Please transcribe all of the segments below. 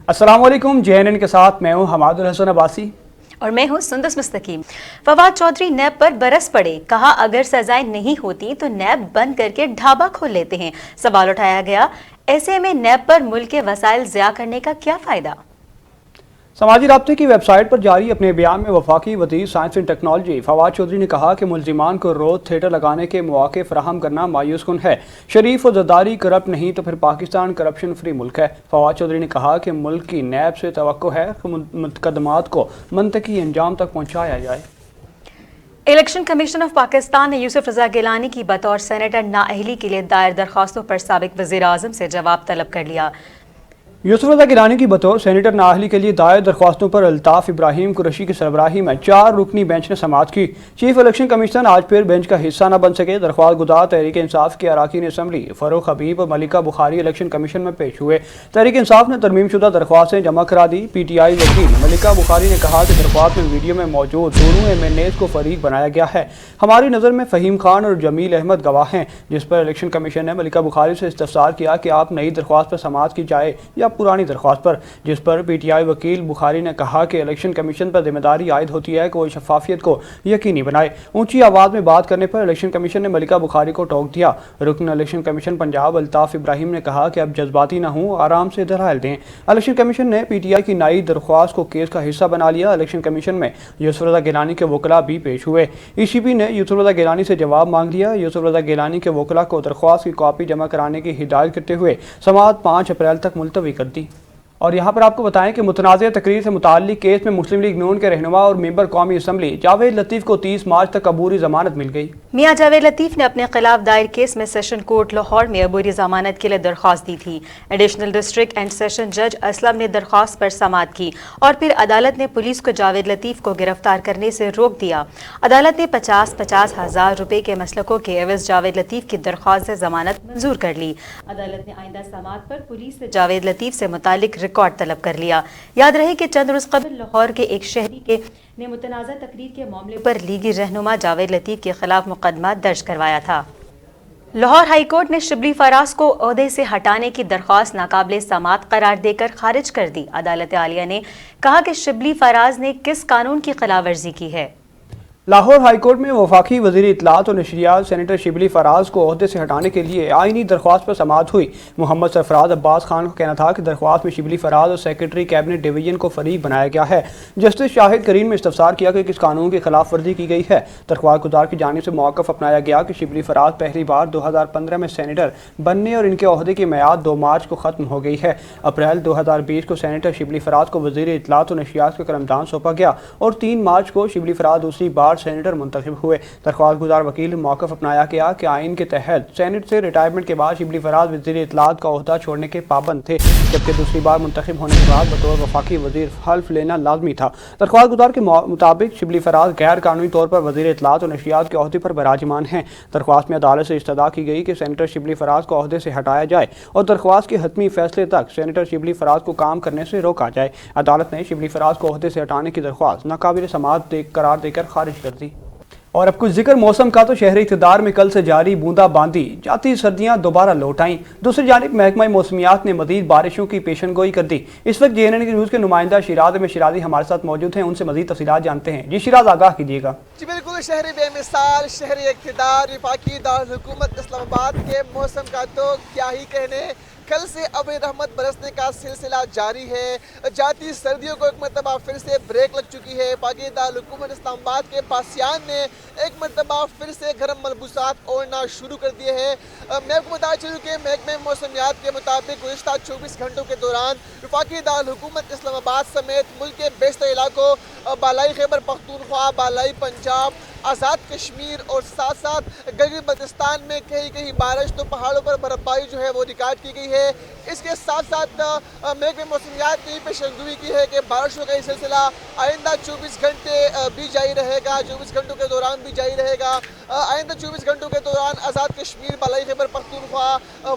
अस्सलाम वालेकुम। JNN के साथ मैं हूं हमादुल हसन अब्बासी और मैं हूं सुंदस मुस्तकीम। फवाद चौधरी नैब पर बरस पड़े, कहा अगर सजाएं नहीं होती तो नैब बंद करके ढाबा खोल लेते हैं। सवाल उठाया गया, ऐसे में नैब पर मुल्क के वसाइल ज़िया करने का क्या फ़ायदा। समाजी राब्ते की वेबसाइट पर जारी अपने बयान में वफाकी वज़ीर science and technology Fawad Chaudhry ने कहा कि मुलजिमान को रोज़ थिएटर लगाने के मौके फराहम करना मायूस कुन है। शरीफ और जरदारी करप्ट नहीं तो फिर पाकिस्तान करप्शन फ्री मुल्क है। फवाद चौधरी ने कहा कि मुल्क की नैब से तवक्को है कि मुकदमात को मंतकी अंजाम तक पहुँचाया जाए। इलेक्शन कमीशन ऑफ पाकिस्तान ने यूसुफ रजा गिलानी की बतौर सेनेटर नाअहली के लिए दायर दरख्वास्तों पर साबिक वज़ीर आज़म से जवाब तलब कर लिया। यूसुफ रजा गिलानी की बतौर सेनेटर नाअहली के लिए दायर दरख्वास्तों पर अल्ताफ़ इब्राहिम कुरैशी की सरबराही में 4 रुकनी बेंच ने समाअत की। चीफ इलेक्शन कमीशन आज फिर बेंच का हिस्सा न बन सके। दरख्वास्त गुजार तहरीक इंसाफ के अरकान असम्बली फ़ारूक हबीब और मलिका बुखारी इलेक्शन कमीशन में पेश हुए। तहरीक इंसाफ ने तरमीम शुदा दरख्वास्तें जमा करा दी। PTI वकील मलिका बुखारी ने कहा कि दरख्वास्त में वीडियो में मौजूद दोनों MNAs को फरीक बनाया गया है। हमारी नज़र में फ़हीम खान और जमील अहमद गवाह हैं, जिस पर इलेक्शन कमीशन ने मलिका बुखारी से इस्तफसार किया कि आप नई दरख्वास्त पर समाअत की जाए या पुरानी दरख्वास्त पर, जिस पर PTI वकील बुखारी ने कहा कि इलेक्शन कमीशन पर जिम्मेदारी आयद होती है कि वो शफाफियत को यकीनी बनाए। ऊंची आवाज़ में बात करने पर इलेक्शन कमीशन ने मलिका बुखारी को टोक दिया। रुकन इलेक्शन कमीशन पंजाब अल्ताफ़ इब्राहिम ने कहा कि अब जज्बाती ना हों, आराम से दलाइल दें। इलेक्शन कमीशन ने PTI की नई दरख्वास्त को केस का हिस्सा बना लिया। इलेक्शन कमीशन में यूसुफ रजा गिलानी के वकला भी पेश हुए। ECP ने यूसुफ रजा गिलानी से जवाब मांग लिया। यूसुफ रजा गिलानी के वकला को दरख्वास्त की कॉपी जमा कराने की हिदायत करते हुए समाअत 5 अप्रैल तक मुलतवी कर दी। और यहाँ पर आपको बताएं कि मुतनाज़ तकरीर से मुताल्लिक केस में मुस्लिम लीग नून के रहनुमा और मेंबर कौमी असम्बली जावेद लतीफ़ को 30 मार्च तक अबूरी जमानत मिल गई। मियां जावेद लतीफ़ ने अपने खिलाफ दायर केस में सेशन कोर्ट लाहौर में अबूरी जमानत के लिए दरख्वास्त दी थी। एडिशनल डिस्ट्रिक्ट एंड सेशन जज असलम ने दरख्वास्त पर समाअत की और फिर अदालत ने पुलिस को जावेद लतीफ़ को गिरफ्तार करने से रोक दिया। अदालत ने 50-50 हज़ार रुपये के मसलकों के एवज जावेद लतीफ़ की दरख्वास्त से जमानत मंजूर कर ली। अदालत ने आइंदा समाअत पर पुलिस से जावेद लतीफ़ से मुतालिक रिकॉर्ड तलब कर लिया। याद रहे कि चंद रोज कबल लाहौर के एक शहरी ने मुतनाज़ा तकरीर के मामले पर लीगी रहनुमा जावेद लतीफ़ के खिलाफ मुकदमा दर्ज करवाया था। लाहौर हाई कोर्ट ने शिबली फराज को ओहदे से हटाने की दरख्वास्त नाकाबिले समाअत करार देकर खारिज कर दी। अदालत आलिया ने कहा कि शिबली फराज ने किस कानून की खिलाफ वर्जी की है। लाहौर हाई कोर्ट में वफाकी वज़ीर इत्तलात और नशरियात सेनेटर शिबली फराज को ओहदे से हटाने के लिए आईनी दरख्वास्त पर समाअत हुई। मोहम्मद सरफराज अब्बास खान का कहना था कि दरख्वास्त में शिबली फराज और सेक्रेटरी कैबिनेट डिवीजन को फरीक बनाया गया है। जस्टिस शाहिद करीम ने इस्तफसार किया कि किस कानून की खिलाफ वर्जी की गई है। दरख्वास्त गुजार की जानिब से मौक़िफ़ अपनाया गया कि शिबली फराज पहली बार 2015 में सेनेटर बनने और इनके ओहदे की मियाद 2 मार्च को ख़त्म हो गई है। अप्रैल 2020 को सेनेटर शिबली फराज को वज़ीर इत्तलात और नशरियात का करमदान सौंपा गया और 3 मार्च को शिबली फराज दूसरी बार सेनेटर मुंतखब हुए। दरख्वास्त गुजार वकील ने मौक़िफ़ अपनाया गया कि आइन के तहत सेनेट से रिटायरमेंट के बाद शिबली फराज वज़ीर इत्तलात का ओहदा छोड़ने के पाबंद थे, जबकि दूसरी बार मुंतखब होने के बाद बतौर वफाकी वज़ीर हल्फ लेना लाजमी था। दरख्वास्त गुजार के मुताबिक शिबली फराज गैर कानूनी तौर पर वज़ीर इत्तलात और नशरियात के ओहदे पर बराजमान हैं। दरख्वास्त में अदालत से इस्तदा की गई कि सेनेटर शिबली फराज को ओहदे से हटाया जाए और दरख्वास्त के हतमी फैसले तक सेनेटर शिबली फराज को काम करने से रोका जाए। अदालत ने शिबली फराज को ओहदे से हटाने की दरख्वास्त नाकाबिल समाअत करार देकर खारिज कर दी। और अब कुछ जिक्र मौसम का, तो शहरी इक़्तिदार में कल से जारी बूंदाबांदी जाती सर्दियां दोबारा लौट आईं। दूसरी जानिब महकमा मौसमियात ने मजीद बारिशों की पेशनगोई कर दी। इस वक्त JNN की न्यूज़ के नुमाइंदा शिराज में शिराजी हमारे साथ मौजूद हैं, उनसे मजीद तफसीलात जानते हैं। जी शिराज, आगाह कीजिएगा। जी बिल्कुल, शहरी बेमिसाल शहरी इक़्तिदार वफाकी दारुल हुकूमत इस्लामाबाद के मौसम का तो क्या ही कहने। कल से अब रहमत बरसने का सिलसिला जारी है। जाती सर्दियों को एक मरतबा फिर से ब्रेक लग चुकी है। वफाकी दारुल हुकूमत इस्लामाबाद के बासियान ने एक मरतबा फिर से गर्म मलबूसात ओढ़ना शुरू कर दिए हैं। मैं आपको बता चलूँ कि महकमे मौसमियात के मुताबिक गुज़िश्ता 24 घंटों के दौरान वफाकी दारुल हुकूमत इस्लामाबाद समेत मुल्क के बेशतर इलाकों, बालाई खैबर पख्तूनख्वा, बालाई पंजाब, आज़ाद कश्मीर और साथ साथ गिलगित बल्तिस्तान में कहीं कहीं बारिश, तो पहाड़ों पर बर्फबारी जो है वो रिकॉर्ड की गई है। इसके साथ साथ महकमे मौसमियात ने पेशेनगोई की है कि बारिशों का ये सिलसिला आइंदा 24 घंटे भी जारी रहेगा, 24 घंटों के दौरान भी जारी रहेगा। आइंदा 24 घंटों के दौरान आज़ाद कश्मीर, बालाई खैबर पख्तूनख्वा,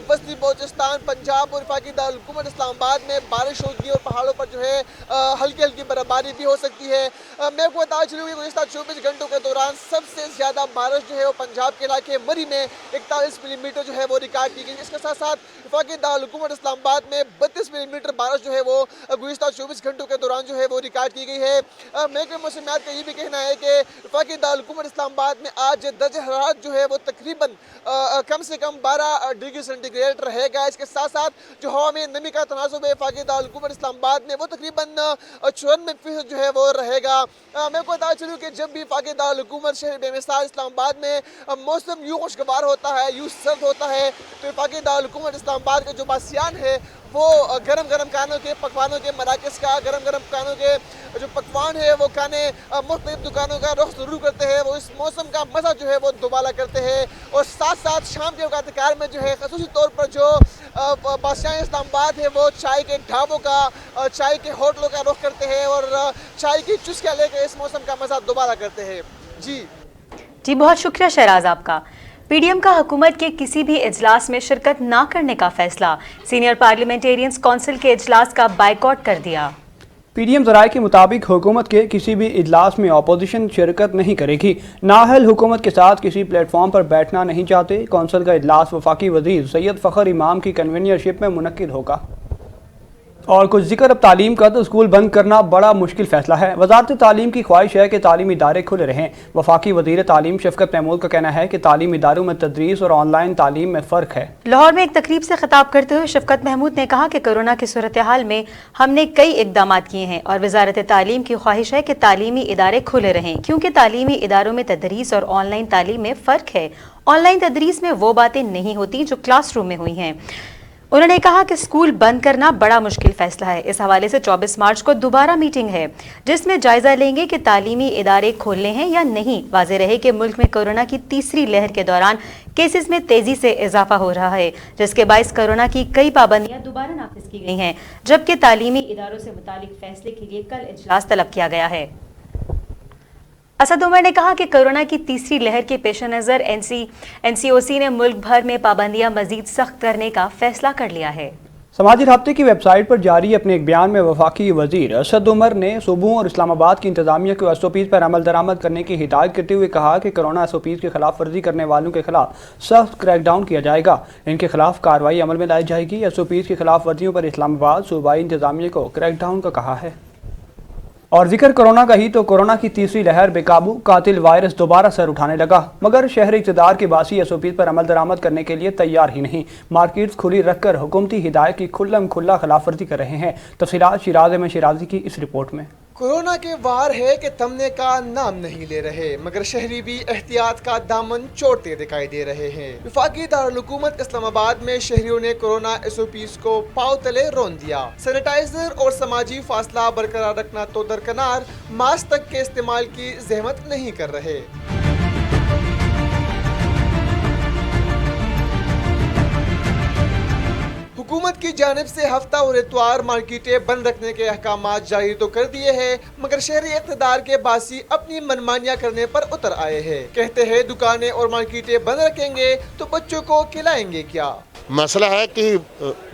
वस्ती बलोचिस्तान, पंजाब और वफाकी दारुल हुकूमत इस्लामाबाद में बारिश होगी और पहाड़ों पर जो है हल्की हल्की बर्फबारी बर्फबारी भी हो सकती है। मैं आपको बता चलूँ कि गुज़िश्ता 24 घंटों के दौरान सबसे ज़्यादा बारिश जो है वो पंजाब के इलाके मरी में 41 मिलीमीटर जो है वो रिकॉर्ड की गई। इसके साथ साथ वफाकी दारुल-हुकूमत इस्लामाबाद में 32 मिलीमीटर बारिश जो है वो गुज़िश्ता 24 घंटों के दौरान जो है वो रिकॉर्ड की गई है। महकमे मौसमियात का ये भी कहना है कि वफाकी दारुल-हुकूमत इस्लामाबाद में आज दर्जा हरारत जो है वो तकरीबन कम से कम 12 डिग्री सेंटीग्रेड रहेगा। इसके साथ साथ जो हवा में नमी का तनासुब है वफाकी दारुल-हुकूमत इस्लामाबाद में वो तकरीबन 94% जो है वो रहेगा। मैं आपको बता चलूँ कि जब भी वफाकी दारुल-हुकूमत शहर बेमिसाल इस्लामाबाद में मौसम यूँ खुशगवार होता है, यूँ सर्द होता है, तो वफाकी दारुल-हुकूमत इस्लामाबाद के जो बासियान है वो गरम गरम खानों के पकवानों के मराकज़ का गरम गरम खानों के जो पकवान है वो खाने मुख्तलिफ दुकानों का रुख ज़रूर करते हैं। वो इस मौसम का मज़ा जो है वो दोबारा करते हैं और साथ साथ शाम के औकात कार में जो है ख़ुसूसी तौर पर जो बादशाह इस्लामाबाद है वो चाय के ढाबों का चाय के होटलों का रुख करते हैं और चाय की चुस्कियाँ लेकर इस मौसम का मज़ा दोबारा करते हैं। जी बहुत शुक्रिया शहराज आपका। पीडीएम का हुकूमत के किसी भी इजलास में शिरकत ना करने का फैसला, सीनियर पार्लियामेंटेरियंस काउंसिल के इजलास का बाइकआउट कर दिया। पीडीएम ज़राए के मुताबिक हुकूमत के किसी भी इजलास में अपोजिशन शिरकत नहीं करेगी। नाअहल हुकूमत के साथ किसी प्लेटफॉर्म पर बैठना नहीं चाहते। कौंसिल का इजलास वफाकी वज़ीर सैयद फ़खर इमाम की कन्वीनियरशिप में मुनक्किद होगा। और कुछ जिक्र अब तालीम का, तो स्कूल बंद करना बड़ा मुश्किल फैसला है। वजारत तालीम की ख्वाहिश है कि तालीमी इदारे खुले रहें। वफाकी वज़ीर तालीम शफ़कत महमूद का कहना है कि तालीमी इदारों में तदरीस और ऑनलाइन तालीम में फ़र्क है। लाहौर में एक तकरीब से खिताब करते हुए शफ़कत महमूद ने कहा कि कोरोना की सूरत हाल में हमने कई इक़दाम किए हैं और वजारत तालीम की ख्वाहिश है कि तालीमी इदारे खुले रहें, क्योंकि तालीमी इदारों में तदरीस और ऑनलाइन तालीम में फ़र्क है। ऑनलाइन तदरीस में वो बातें नहीं होती जो क्लास रूम में हुई हैं। उन्होंने कहा कि स्कूल बंद करना बड़ा मुश्किल फैसला है। इस हवाले से 24 मार्च को दोबारा मीटिंग है जिसमें जायजा लेंगे कि तालीमी इदारे खोलने हैं या नहीं। वाज़ेह रहे कि मुल्क में कोरोना की तीसरी लहर के दौरान केसेस में तेजी से इजाफा हो रहा है, जिसके बायस कोरोना की कई पाबंदियां दोबारा नाफिज की गई हैं, जबकि तालीमी इदारों से मुतालिक फैसले के लिए कल इजलास तलब किया गया है। असद उमर ने कहा कि कोरोना की तीसरी लहर के पेश नज़र एनसीओसी ने मुल्क भर में पाबंदियां मजीद सख्त करने का फैसला कर लिया है। समाजी राब्ते की वेबसाइट पर जारी अपने एक बयान में वफाकी वज़ीर असद उमर ने सूबों और इस्लामाबाद की इंतजामिया को SOPs पर अमल दरामद करने की हिदायत करते हुए कहा कि कोरोना SOPs की खिलाफ वर्जी करने वालों के खिलाफ सख्त क्रैकडाउन किया जाएगा। इनके खिलाफ कार्रवाई अमल में लाई जाएगी। SOPs की खिलाफ वर्जियों पर इस्लामाबाद सूबाई इंतजामिया को क्रैकडाउन का कहा है। और जिक्र कोरोना का ही, तो कोरोना की तीसरी लहर बेकाबू कातिल वायरस दोबारा सर उठाने लगा, मगर शहरी इक़्तिदार के बासी SOPs पर अमल दरामद करने के लिए तैयार ही नहीं। मार्केट्स खुली रखकर हुकूमती हिदायत की खुल्लम खुल्ला खिलाफ वर्जी कर रहे हैं। तफसीलात शिराज में शिराजी की इस रिपोर्ट में। कोरोना के वार है कि थमने का नाम नहीं ले रहे, मगर शहरी भी एहतियात का दामन छोड़ते दिखाई दे रहे हैं। वफाकी दारुल-हुकूमत इस्लामाबाद में शहरियों ने कोरोना SOPs को पाँव तले रोन दिया। सैनिटाइजर और समाजी फासला बरकरार रखना तो दरकनार, मास्क तक के इस्तेमाल की जहमत नहीं कर रहे। हुकूमत की जानिब से हफ्ता और इतवार मार्केटें बंद रखने के अहकामात जारी तो कर दिए हैं, मगर शहरी इक़्तिदार के बासी अपनी मनमानियां करने पर उतर आए हैं। कहते हैं दुकानें और मार्केटें बंद रखेंगे तो बच्चों को खिलाएंगे क्या। मसला है कि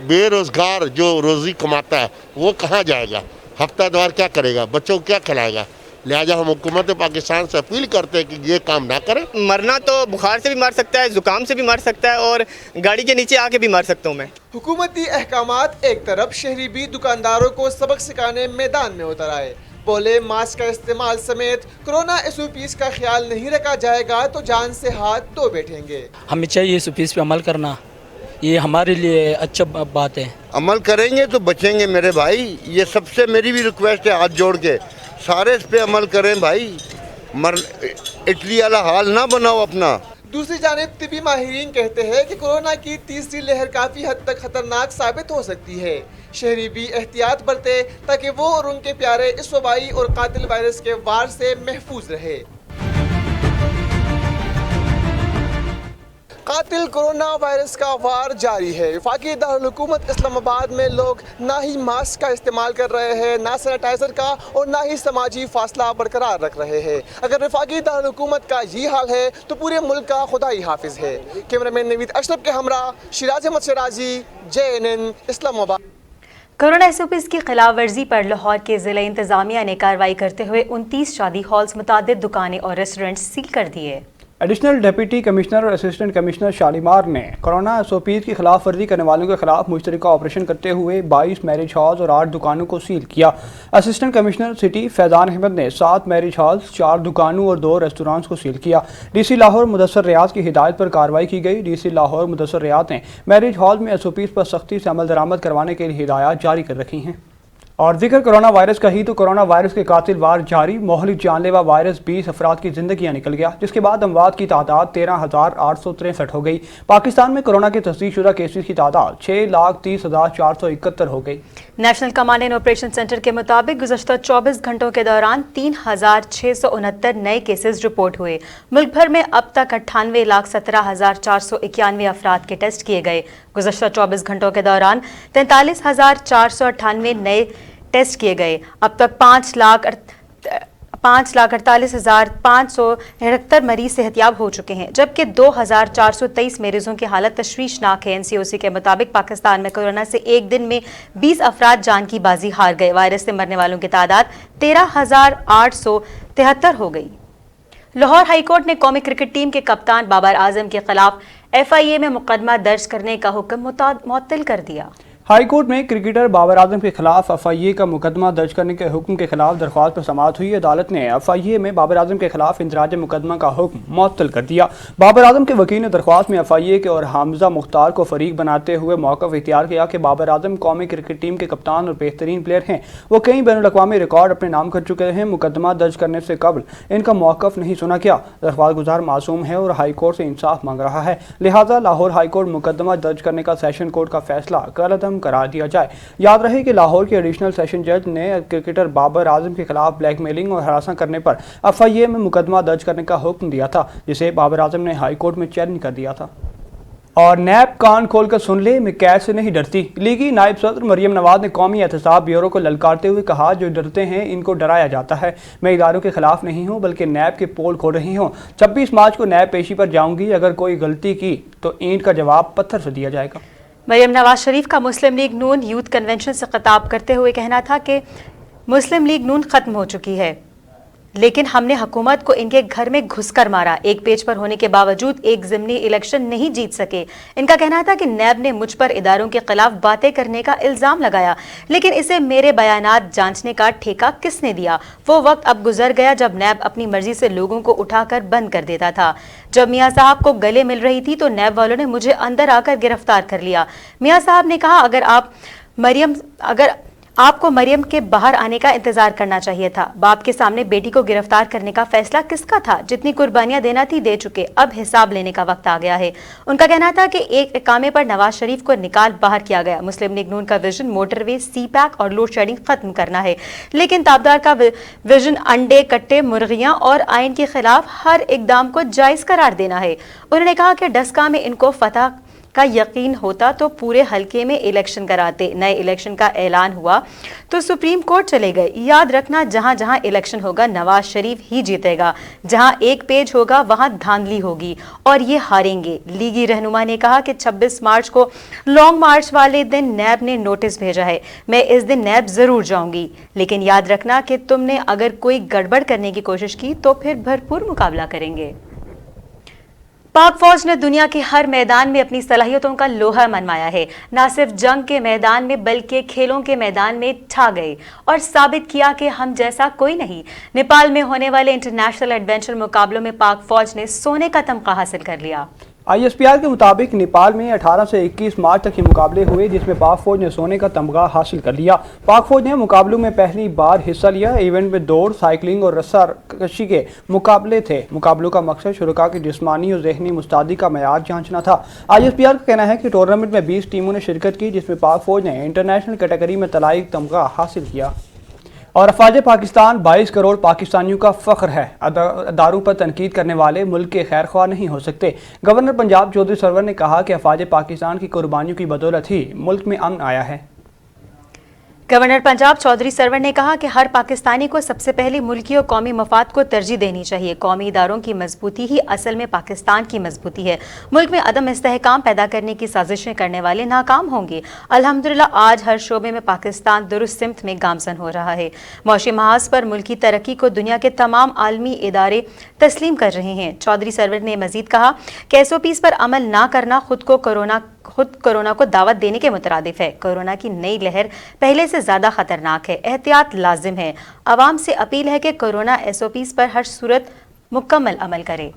बेरोजगार जो रोजी कमाता है वो कहाँ जाएगा, हफ्ता द्वार क्या करेगा, बच्चों को क्या खिलाएगा। लिहाजा हम हुकूमत पाकिस्तान से अपील करते हैं कि ये काम ना करें। मरना तो बुखार से भी मर सकता है, जुकाम से भी मर सकता है और गाड़ी के नीचे आके भी मर सकता हूँ मैं। हुकूमती अहकामात एक तरफ, शहरी भी दुकानदारों को सबक सिखाने मैदान में उतर आए। बोले मास्क का इस्तेमाल समेत कोरोना SOPs का ख्याल नहीं रखा जाएगा तो जान से हाथ धो बैठेंगे। हमें चाहिए SOPs पे अमल करना, ये हमारे लिए अच्छा बात है। अमल करेंगे तो बचेंगे मेरे भाई, ये सबसे मेरी भी रिक्वेस्ट है, हाथ जोड़ के सारे इस पे अमल करें भाई। इटली वाला हाल ना बनाओ अपना। दूसरी जानिब तिबी माहिरीन कहते हैं कि कोरोना की तीसरी लहर काफ़ी हद तक खतरनाक साबित हो सकती है। शहरी भी एहतियात बरते ताकि वो और उनके प्यारे इस वबाई और कातिल वायरस के वार से महफूज रहे। कातिल कोरोना वायरस का वार जारी है। वफाकी दारुल-हुकूमत इस्लामाबाद में लोग ना ही मास्क का इस्तेमाल कर रहे हैं, ना सैनिटाइजर का, और ना ही समाजी फासला बरकरार रख रहे हैं। अगर वफाकी दारुल-हुकूमत का ये हाल है तो पूरे मुल्क का खुदा ही हाफिज है। कैमरामैन नवीद अशरफ के हमरा Shiraz Ahmed Shirazi, JNN Islamabad. Corona SOPs की खिलाफ वर्जी पर लाहौर के जिला इंतजामिया ने कार्रवाई करते हुए 29 शादी हॉल्स, मुतादिद दुकानें और रेस्टोरेंट सील कर दिए। एडिशनल डिप्टी कमिश्नर और असिस्टेंट कमिश्नर शालीमार ने कोरोना SOPs की खिलाफ वर्जी करने वालों के खिलाफ मुश्तरका ऑपरेशन करते हुए 22 मैरिज हॉल्स और 8 दुकानों को सील किया। Assistant commissioner city Faizan Ahmed ने 7 मैरिज हॉल्स, 4 दुकानों और 2 रेस्टोरेंट्स को सील किया। DC लाहौर मुदस्सर रियाज की हिदायत पर कार्रवाई की गई। DC लाहौर मुदस्सर रियाज ने मैरिज हॉल में SOPs पर सख्ती से अमल दरामद करवाने के लिए हिदायत जारी कर रखी हैं। और जिक्र कोरोना वायरस का ही तो कोरोना वायरस के कातिल वार जारी। मोहलिक जानलेवा वायरस 20 अफराद की जिंदगियां निकल गया, जिसके बाद अमवात की तादाद 13,863 हो गई। पाकिस्तान में कोरोना के तस्दीकशुदा केसेस की तादाद 6,30,471 हो गई। National command and operation centre के मुताबिक गुज़श्ता 24 घंटों के दौरान 3,669 नए केसेस रिपोर्ट हुए। मुल्क भर में अब तक 98,17,491 अफराद के टेस्ट किए गए। गुज़श्ता 24 घंटों के दौरान 43,498 नए टेस्ट किए गए। अब तक 5,48,573 मरीज सेहतयाब हो चुके हैं, जबकि 2,423 मरीजों की हालत तशवीशनाक है। NCOC के मुताबिक पाकिस्तान में कोरोना से एक दिन में 20 अफराद जान की बाजी हार गए। वायरस से मरने वालों की तादाद 13,873 हो गई। लाहौर हाईकोर्ट ने कौमी क्रिकेट टीम के कप्तान बाबर आजम के खिलाफ FIA में मुकदमा दर्ज करने का हुक्म मुअत्तल कर दिया। हाई कोर्ट में क्रिकेटर बाबर आजम के खिलाफ FIA का मुकदमा दर्ज करने के हुक्म के खिलाफ दरख्वास्त पर समाअत हुई। अदालत ने FIA में बाबर आजम के खिलाफ इंदराज मुकदमा का हुक्म मुअत्तल कर दिया। बाबर आजम के वकील ने दरख्वास्त में FIA के और हमजा मुख्तार को फरीक बनाते हुए मौक़िफ़ इख्तियार किया कि बाबर आजम कौमी क्रिकेट टीम के कप्तान और बेहतरीन प्लेयर हैं। वो कई बैनुल-अक़वामी रिकॉर्ड अपने नाम कर चुके हैं। मुकदमा दर्ज करने से कबल इनका मौक़िफ़ नहीं सुना गया। दरख्वास्त गुजार मासूम है और हाई कोर्ट से इंसाफ मांग रहा है, लिहाजा लाहौर हाई कोर्ट मुकदमा दर्ज करने का सेशन कोर्ट का फैसला कलअदम करार दिया जाए। याद रहे कि लाहौर के एडिशनल सेशन जज ने क्रिकेटर बाबर आजम के खिलाफ ब्लैकमेलिंग और हरासा करने पर FIA में मुकदमा दर्ज करने का हुक्म दिया था, जिसे बाबर आजम ने हाई कोर्ट में चैलेंज कर दिया था। और नैब कान खोलकर सुन ले, मैं कैद से नहीं डरती। लीगी नायब सदर मरियम नवाज ने कौमी एहतसाब ब्यूरो को ललकारते हुए कहा, जो डरते हैं इनको डराया जाता है। मैं इदारों के खिलाफ नहीं हूँ, बल्कि नैब के पोल खोल रही हूँ। 26 मार्च को नैब पेशी पर जाऊंगी। अगर कोई गलती की तो ईंट का जवाब पत्थर से दिया जाएगा। मरियम नवाज शरीफ का मुस्लिम लीग नून यूथ कन्वेंशन से खिताब करते हुए कहना था कि मुस्लिम लीग नून खत्म हो चुकी है, लेकिन हमने हुकूमत को इनके घर में घुसकर मारा। एक पेज पर होने के बावजूद एक ज़िमनी इलेक्शन नहीं जीत सके। इनका कहना था कि नैब ने मुझ पर इदारों के खिलाफ बातें करने का इल्ज़ाम लगाया, लेकिन इसे मेरे बयानात जांचने का ठेका किसने दिया? वो वक्त अब गुजर गया जब नैब अपनी मर्जी से लोगों को उठाकर बंद कर देता था। जब मियाँ साहब को गले मिल रही थी तो नैब वालों ने मुझे अंदर आकर गिरफ्तार कर लिया। मियाँ साहब ने कहा, अगर आपको मरियम के बाहर आने का इंतजार करना चाहिए था। बाप के सामने बेटी को गिरफ्तार करने का फैसला किसका था? जितनी कुर्बानियां देना थी दे चुके, अब हिसाब लेने का वक्त आ गया है। उनका कहना था कि एक इकामे पर नवाज शरीफ को निकाल बाहर किया गया। मुस्लिम लीग नून का विजन मोटरवे, CPAC और लोड शेडिंग खत्म करना है, लेकिन ताबदार का विजन अंडे, कट्टे, मुर्गियां और आइन के खिलाफ हर इकदाम को जायज करार देना है। उन्होंने कहा कि डस्का में इनको फतह का यकीन होता तो पूरे हलके में इलेक्शन कराते। नए इलेक्शन का ऐलान हुआ तो सुप्रीम कोर्ट चले गए। याद रखना, जहां जहां इलेक्शन होगा नवाज शरीफ ही जीतेगा। जहां एक पेज होगा वहां धांधली होगी और ये हारेंगे। लीगी रहनुमा ने कहा कि 26 मार्च को लॉन्ग मार्च वाले दिन नैब ने नोटिस भेजा है। मैं इस दिन नैब जरूर जाऊंगी, लेकिन याद रखना कि तुमने अगर कोई गड़बड़ करने की कोशिश की तो फिर भरपूर मुकाबला करेंगे। पाक फौज ने दुनिया के हर मैदान में अपनी सलाहियतों का लोहा मनवाया है। न सिर्फ जंग के मैदान में बल्कि खेलों के मैदान में छा गए और साबित किया कि हम जैसा कोई नहीं। नेपाल में होने वाले इंटरनेशनल एडवेंचर मुकाबलों में पाक फौज ने सोने का तमगा हासिल कर लिया। ISPR के मुताबिक नेपाल में 18 से 21 मार्च तक ये मुकाबले हुए, जिसमें पाक फौज ने सोने का तमगा हासिल कर लिया। पाक फौज ने मुकाबलों में पहली बार हिस्सा लिया। इवेंट में दौड़, साइकिलिंग और रस्सा कशी के मुकाबले थे। मुकाबलों का मकसद शुरका की जिस्मानी और ज़हनी मुस्तादी का मयार जांचना था। ISPR का कहना है कि टूर्नामेंट में 20 टीमों ने शिरकत की, जिसमें पाक फौज ने इंटरनेशनल कैटेगरी में तलाई तमगा हासिल किया। और अफवाज पाकिस्तान 22 करोड़ पाकिस्तानियों का फ़ख्र है। अदारों पर तनकीद करने वाले मुल्क के खैरख्वाह नहीं हो सकते। गवर्नर पंजाब चौधरी सरवर ने कहा कि अफवाज पाकिस्तान की कुर्बानियों की बदौलत ही मुल्क में अमन आया है। गवर्नर पंजाब चौधरी सरवर ने कहा कि हर पाकिस्तानी को सबसे पहले मुल्की और कौमी मफाद को तरजीह देनी चाहिए। कौमी इदारों की मजबूती ही असल में पाकिस्तान की मजबूती है। मुल्क में अदम इस्तेहकाम पैदा करने की साजिशें करने वाले नाकाम होंगे। अल्हम्दुलिल्लाह आज हर शोबे में पाकिस्तान दुरुस्त सिमत में गामजन हो रहा है। मौशी महाज पर मुल्की तरक्की को दुनिया के तमाम आलमी इदारे तस्लीम कर रहे हैं। चौधरी सरवर ने मजीद कहा कि SOPs पर अमल ना करना खुद कोरोना को दावत देने के मुतरादिफ है। कोरोना की नई लहर पहले से ज़्यादा ख़तरनाक है। एहतियात लाजिम है। आवाम से अपील है कि कोरोना SOPs पर हर सूरत मुकम्मल अमल करे।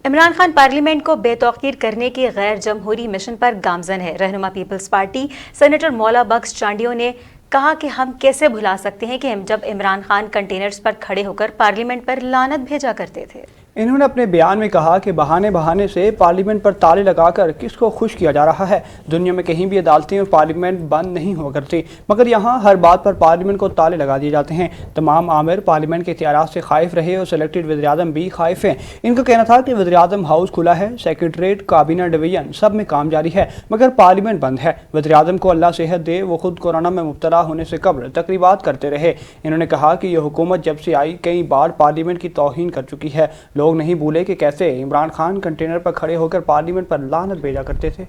इमरान खान पार्लियामेंट को बेतौकीर करने के गैर जमहूरी मिशन पर गामजन है। रहनुमा पीपल्स पार्टी सेनेटर मौला बख्श चांडियों ने कहा कि हम कैसे भुला सकते हैं कि जब इमरान खान कंटेनर्स पर खड़े होकर पार्लियामेंट पर लानत भेजा करते थे। इन्होंने अपने बयान में कहा कि बहाने से पार्लियामेंट पर ताले लगाकर किसको खुश किया जा रहा है। दुनिया में कहीं भी अदालतें और पार्लियामेंट बंद नहीं हुआ करती, मगर यहाँ हर बात पर पार्लियामेंट को ताले लगा दिए जाते हैं। तमाम आमिर पार्लियामेंट के इख्तियारात से खाइफ रहे और सिलेक्टेड वज़ीर-ए-आज़म भी खाइफ हैं। इनका कहना था कि वज़ीर-ए-आज़म हाउस खुला है, सेक्रेटरीट, काबीना डिवीजन सब में काम जारी है, मगर पार्लियामेंट बंद है। वज़ीर-ए-आज़म को अल्लाह सेहत दे, वो खुद कोरोना में मुब्तला होने से कब्ल तकरीबात करते रहे। इन्होंने कहा कि यह हुकूमत जब से आई कई बार पार्लियामेंट की तौहीन कर चुकी है। लोग नहीं भूले कि कैसे इमरान खान कंटेनर पर खड़े होकर पार्लियामेंट पर लानत भेजा करते थे।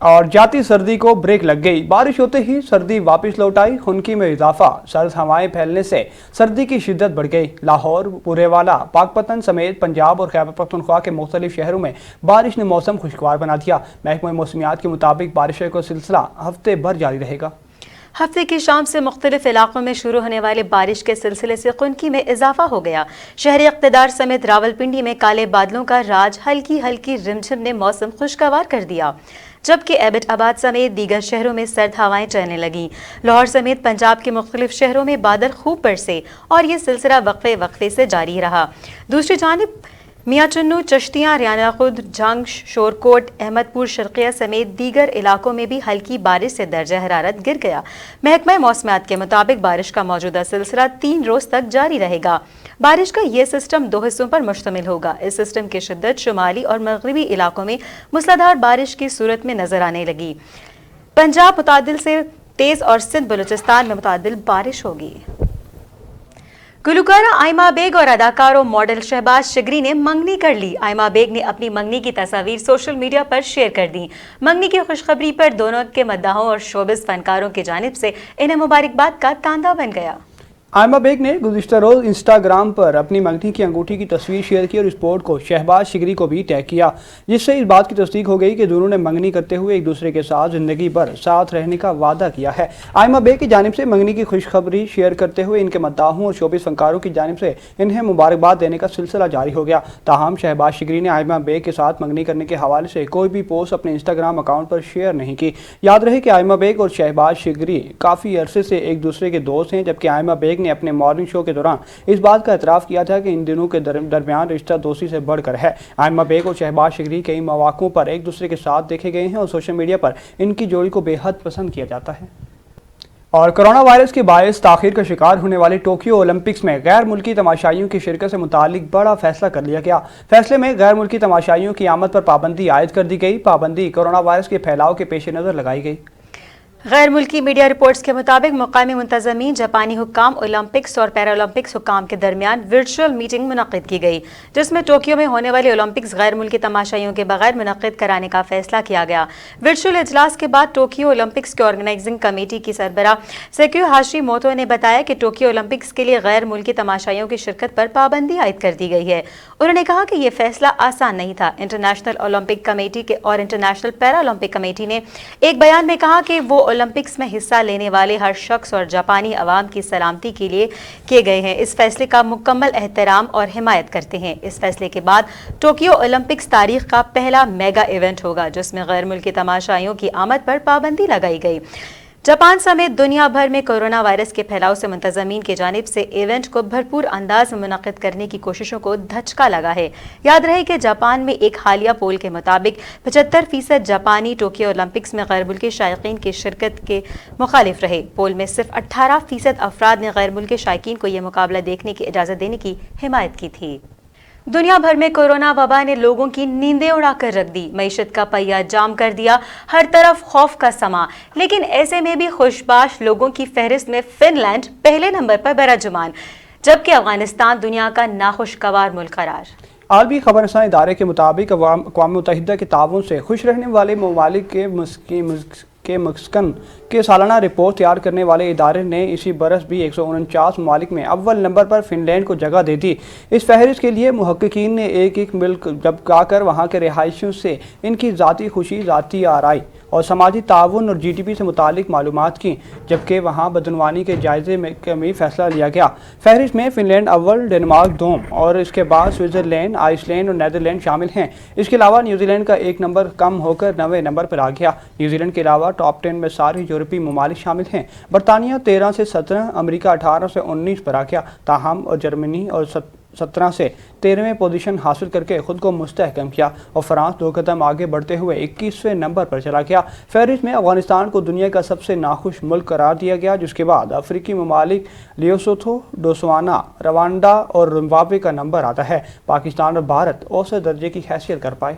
और जाती सर्दी को ब्रेक लग गई। बारिश होते ही सर्दी वापस लौट आई। खुनकी में इजाफा, सर्द हवाएं फैलने से सर्दी की शिद्दत बढ़ गई। लाहौर, पुरेवाला, पाकपतन समेत पंजाब और खैबर पख्तूनख्वा के मुख्तलिफ शहरों में बारिश ने मौसम खुशगवार बना दिया। महकमा मौसमियात के मुताबिक बारिशों का सिलसिला हफ्ते भर जारी रहेगा। हफ्ते की शाम से मुख्तलिफ इलाकों में शुरू होने वाले बारिश के सिलसिले से खुनकी में इजाफा हो गया। शहरी इक़्तिदार समेत रावलपिंडी में काले बादलों का राज, हल्की हल्की रिमझिम ने मौसम खुशगवार कर दिया, जबकि एबटाबाद समेत दीगर शहरों में सर्द हवाएं चलने लगीं। लाहौर समेत पंजाब के मुख्तलिफ शहरों में बादल खूब बरसे और ये सिलसिला वक्फे से जारी रहा। दूसरी जानिब मियाँ चुन्नू, चश्तियाँ, रियाना खुद, जंग, शोरकोट, अहमदपुर शर्किया समेत दीगर इलाकों में भी हल्की बारिश से दर्जा हरारत गिर गया। महकमा मौसमियात के मुताबिक बारिश का मौजूदा सिलसिला 3 रोज़ तक जारी रहेगा। बारिश का ये सिस्टम 2 हिस्सों पर मुश्तमिल होगा। इस सिस्टम की शिद्दत शुमाली और मगरबी इलाकों में मूसलाधार बारिश की सूरत में नजर आने लगी। पंजाब मुतादिल से तेज और सिंध बलूचिस्तान में मुतादिल बारिश होगी। गुलकारा आयमा बेग और अदाकार और मॉडल शहबाज शिगरी ने मंगनी कर ली। आयमा बेग ने अपनी मंगनी की तस्वीर सोशल मीडिया पर शेयर कर दी। मंगनी की खुशखबरी पर दोनों के मद्दाहों और शोबिस फनकारों की जानिब से इन्हें मुबारकबाद का तांता बन गया। आयमा बेग ने गुज़िश्ता रोज़ इंस्टाग्राम पर अपनी मंगनी की अंगूठी की तस्वीर शेयर की और इस पोस्ट को शहबाज शिगरी को भी टैग किया, जिससे इस बात की तस्दीक हो गई कि दोनों ने मंगनी करते हुए एक दूसरे के साथ ज़िंदगी भर साथ रहने का वादा किया है। आयमा बेग की जानिब से मंगनी की खुशखबरी शेयर करते हुए इनके मद्दाहों और शोबिस फनकारों की जानिब से इन्हें मुबारकबाद देने का सिलसिला जारी हो गया। ताहम शहबाज शिगरी ने आयमा बेग के साथ मंगनी करने के हवाले से कोई भी पोस्ट अपने इंस्टाग्राम अकाउंट पर शेयर नहीं की। याद रहे कि आयमा बेग और शहबाज शिगरी काफ़ी अरसे से एक दूसरे के दोस्त हैं, जबकि आयमा बेग ने अपने मॉर्निंग शो के दौरान इस बात का एतराफ़ किया था कि इन दिनों के दरमियान रिश्ता दोस्ती से बढ़कर है। आयमा बेग और शहबाज शिगरी कई मौक़ों पर एक दूसरे के साथ देखे गए हैं और सोशल मीडिया पर इनकी जोड़ी को बेहद पसंद किया जाता है। और कोरोना वायरस के बायस ताख़ीर का शिकार होने वाले टोक्यो ओलंपिक्स में गैर मुल्की तमाशाइयों की शिरकत से मुतालिक बड़ा फैसला कर लिया गया। फैसले में गैर मुल्की तमाशाइयों की आमद पर पाबंदी आयद कर दी गई। पाबंदी कोरोना वायरस के फैलाव के पेश नज़र लगाई गई। गैर मुल्की मीडिया रिपोर्ट्स के मुताबिक मुकामी मुंतज़मीन, जापानी हुक्काम, ओलंपिक्स और पैरालंपिक्स हुक्काम के दरमियान वर्चुअल मीटिंग मुनक़्क़िद की गई, जिसमें टोक्यो में होने वाले ओलंपिक्स गैर मुल्की तमाशाइयों के बगैर मुनक़्क़िद कराने का फैसला किया गया। वर्चुअल इजलास के बाद टोक्यो ओलंपिक्स के ऑर्गेनाइजिंग कमेटी की सरबराह सेक्यू हाशिमोतो ने बताया कि टोक्यो ओलंपिक्स के लिए गैर मुल्की तमाशाइयों की शिरकत पर पाबंदी आयद कर दी गई है। उन्होंने कहा कि यह फैसला आसान नहीं था। इंटरनेशनल ओलंपिक कमेटी के और इंटरनेशनल पैरालंपिक कमेटी ने एक बयान में कहा कि वो ओलंपिक्स में हिस्सा लेने वाले हर शख्स और जापानी अवाम की सलामती के लिए किए गए हैं इस फैसले का मुकम्मल एहतराम और हिमायत करते हैं। इस फैसले के बाद टोक्यो ओलंपिक्स तारीख का पहला मेगा इवेंट होगा, जिसमें गैर मुल्की तमाशाइयों की आमद पर पाबंदी लगाई गई। जापान समेत दुनिया भर में कोरोना वायरस के फैलाव से मुंतज़मीन की जानिब से इवेंट को भरपूर अंदाज में मुनक़्क़िद करने की कोशिशों को धचका लगा है। याद रहे कि जापान में एक हालिया पोल के मुताबिक 75% जापानी टोक्यो ओलंपिक्स में गैर मुल्की शायकीन की शिरकत के मुखालिफ रहे। पोल में सिर्फ 18% अफराद ने गैर मुल्की शायकीन को यह मुकाबला देखने की इजाज़त देने की हिमायत की थी। दुनिया भर में कोरोना वबा ने लोगों की नींदें उड़ाकर रख दी, मईशत का पहिया जाम कर दिया, हर तरफ खौफ का समा। लेकिन ऐसे में भी खुशबाश लोगों की फहरिस्त में फिनलैंड पहले नंबर पर बराजुमान, जबकि अफगानिस्तान दुनिया का नाखुशगवार मुल्क करार। आलमी खबरसां इदारे के मुताबिक अक़वाम मुत्तहिदा के ताउन से खुश रहने वाले ममालिक के मस्कन के सालाना रिपोर्ट तैयार करने वाले इदारे ने इसी बरस भी 149 ममालिक में अव्वल नंबर पर फिनलैंड को जगह दे दी। इस फहरिस्त के लिए मुहक्किकीन ने एक एक मुल्क झपकाकर वहाँ के रिहायशियों से इनकी ज़ाती खुशी, ज़ाती आराई और समाजी ताउन और GDP से मुतालिक मालूमात की, जबकि वहाँ बदनवानी के जायजे में कमी फैसला लिया गया। फहरिस्त में फिनलैंड अव्वल, डेनमार्क दोम और इसके बाद स्विट्ज़रलैंड, आइसलैंड और नीदरलैंड शामिल हैं। इसके अलावा न्यूजीलैंड का एक नंबर कम होकर 9वें नंबर पर आ गया। न्यूजीलैंड के अलावा टॉप 10 में सारे यूरोपीय ममालिक शामिल हैं। बरतानिया 13 से 17, अमेरिका 18 से 19 पर आ गया। ताहम और जर्मनी और 17 से 13वें पोजीशन हासिल करके खुद को मुस्तहकम किया और फ्रांस 2 कदम आगे बढ़ते हुए 21वें नंबर पर चला गया। फहरिस्त में अफगानिस्तान को दुनिया का सबसे नाखुश मुल्क करार दिया गया, जिसके बाद अफ्रीकी ममालिक लियोसोथो, बोत्सवाना, रवांडा और जिम्बाब्वे का नंबर आता है। पाकिस्तान और भारत औसत दर्जे की हैसियत कर पाए।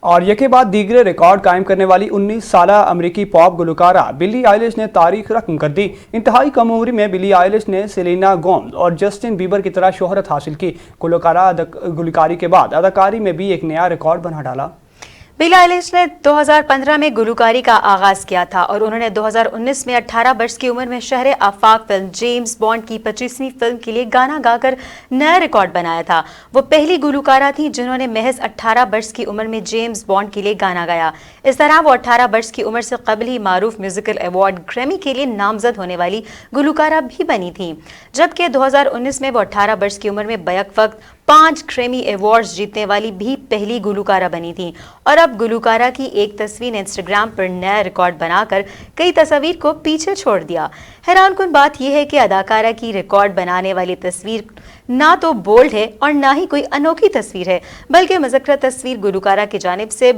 और यके बाद दीगरे रिकॉर्ड कायम करने वाली 19 साला अमरीकी पॉप गुलकारा बिली आइलिश ने तारीख रकम कर दी। इंतहाई कम उम्र में बिली आइलिश ने सेलेना गोमेज और जस्टिन बीबर की तरह शोहरत हासिल की। गुलकारी के बाद अदाकारी में भी एक नया रिकॉर्ड बना डाला। बिली आइलिश ने 2015 में गुलकारी का आगाज किया था और उन्होंने 2019 में 18 वर्ष की उम्र में शहर आफाक फिल्म जेम्स बॉन्ड की 25वीं फिल्म के लिए गाना गाकर नया रिकॉर्ड बनाया था। वो पहली गुलकारा थी जिन्होंने महज 18 वर्ष की उम्र में जेम्स बॉन्ड के लिए गाना गाया। इस तरह वो 18 वर्ष की उम्र से कबल ही मारूफ म्यूजिकल अवार्ड ग्रैमी के लिए नामजद होने वाली गुलकारा भी बनी थी, जबकि 2019 में वो 18 वर्ष की उम्र में बैक वक्त 5 ग्रैमी अवार्ड्स जीतने वाली भी पहली गुलकारा बनी थी। और अब गुलकारा की एक तस्वीर ने इंस्टाग्राम पर नया रिकॉर्ड बनाकर कई तस्वीर को पीछे छोड़ दिया। हैरानकुन बात यह है कि अदाकारा की रिकॉर्ड बनाने वाली तस्वीर ना तो बोल्ड है और ना ही कोई अनोखी तस्वीर है, बल्कि मुज़क्कर तस्वीर गुलकारा की जानिब से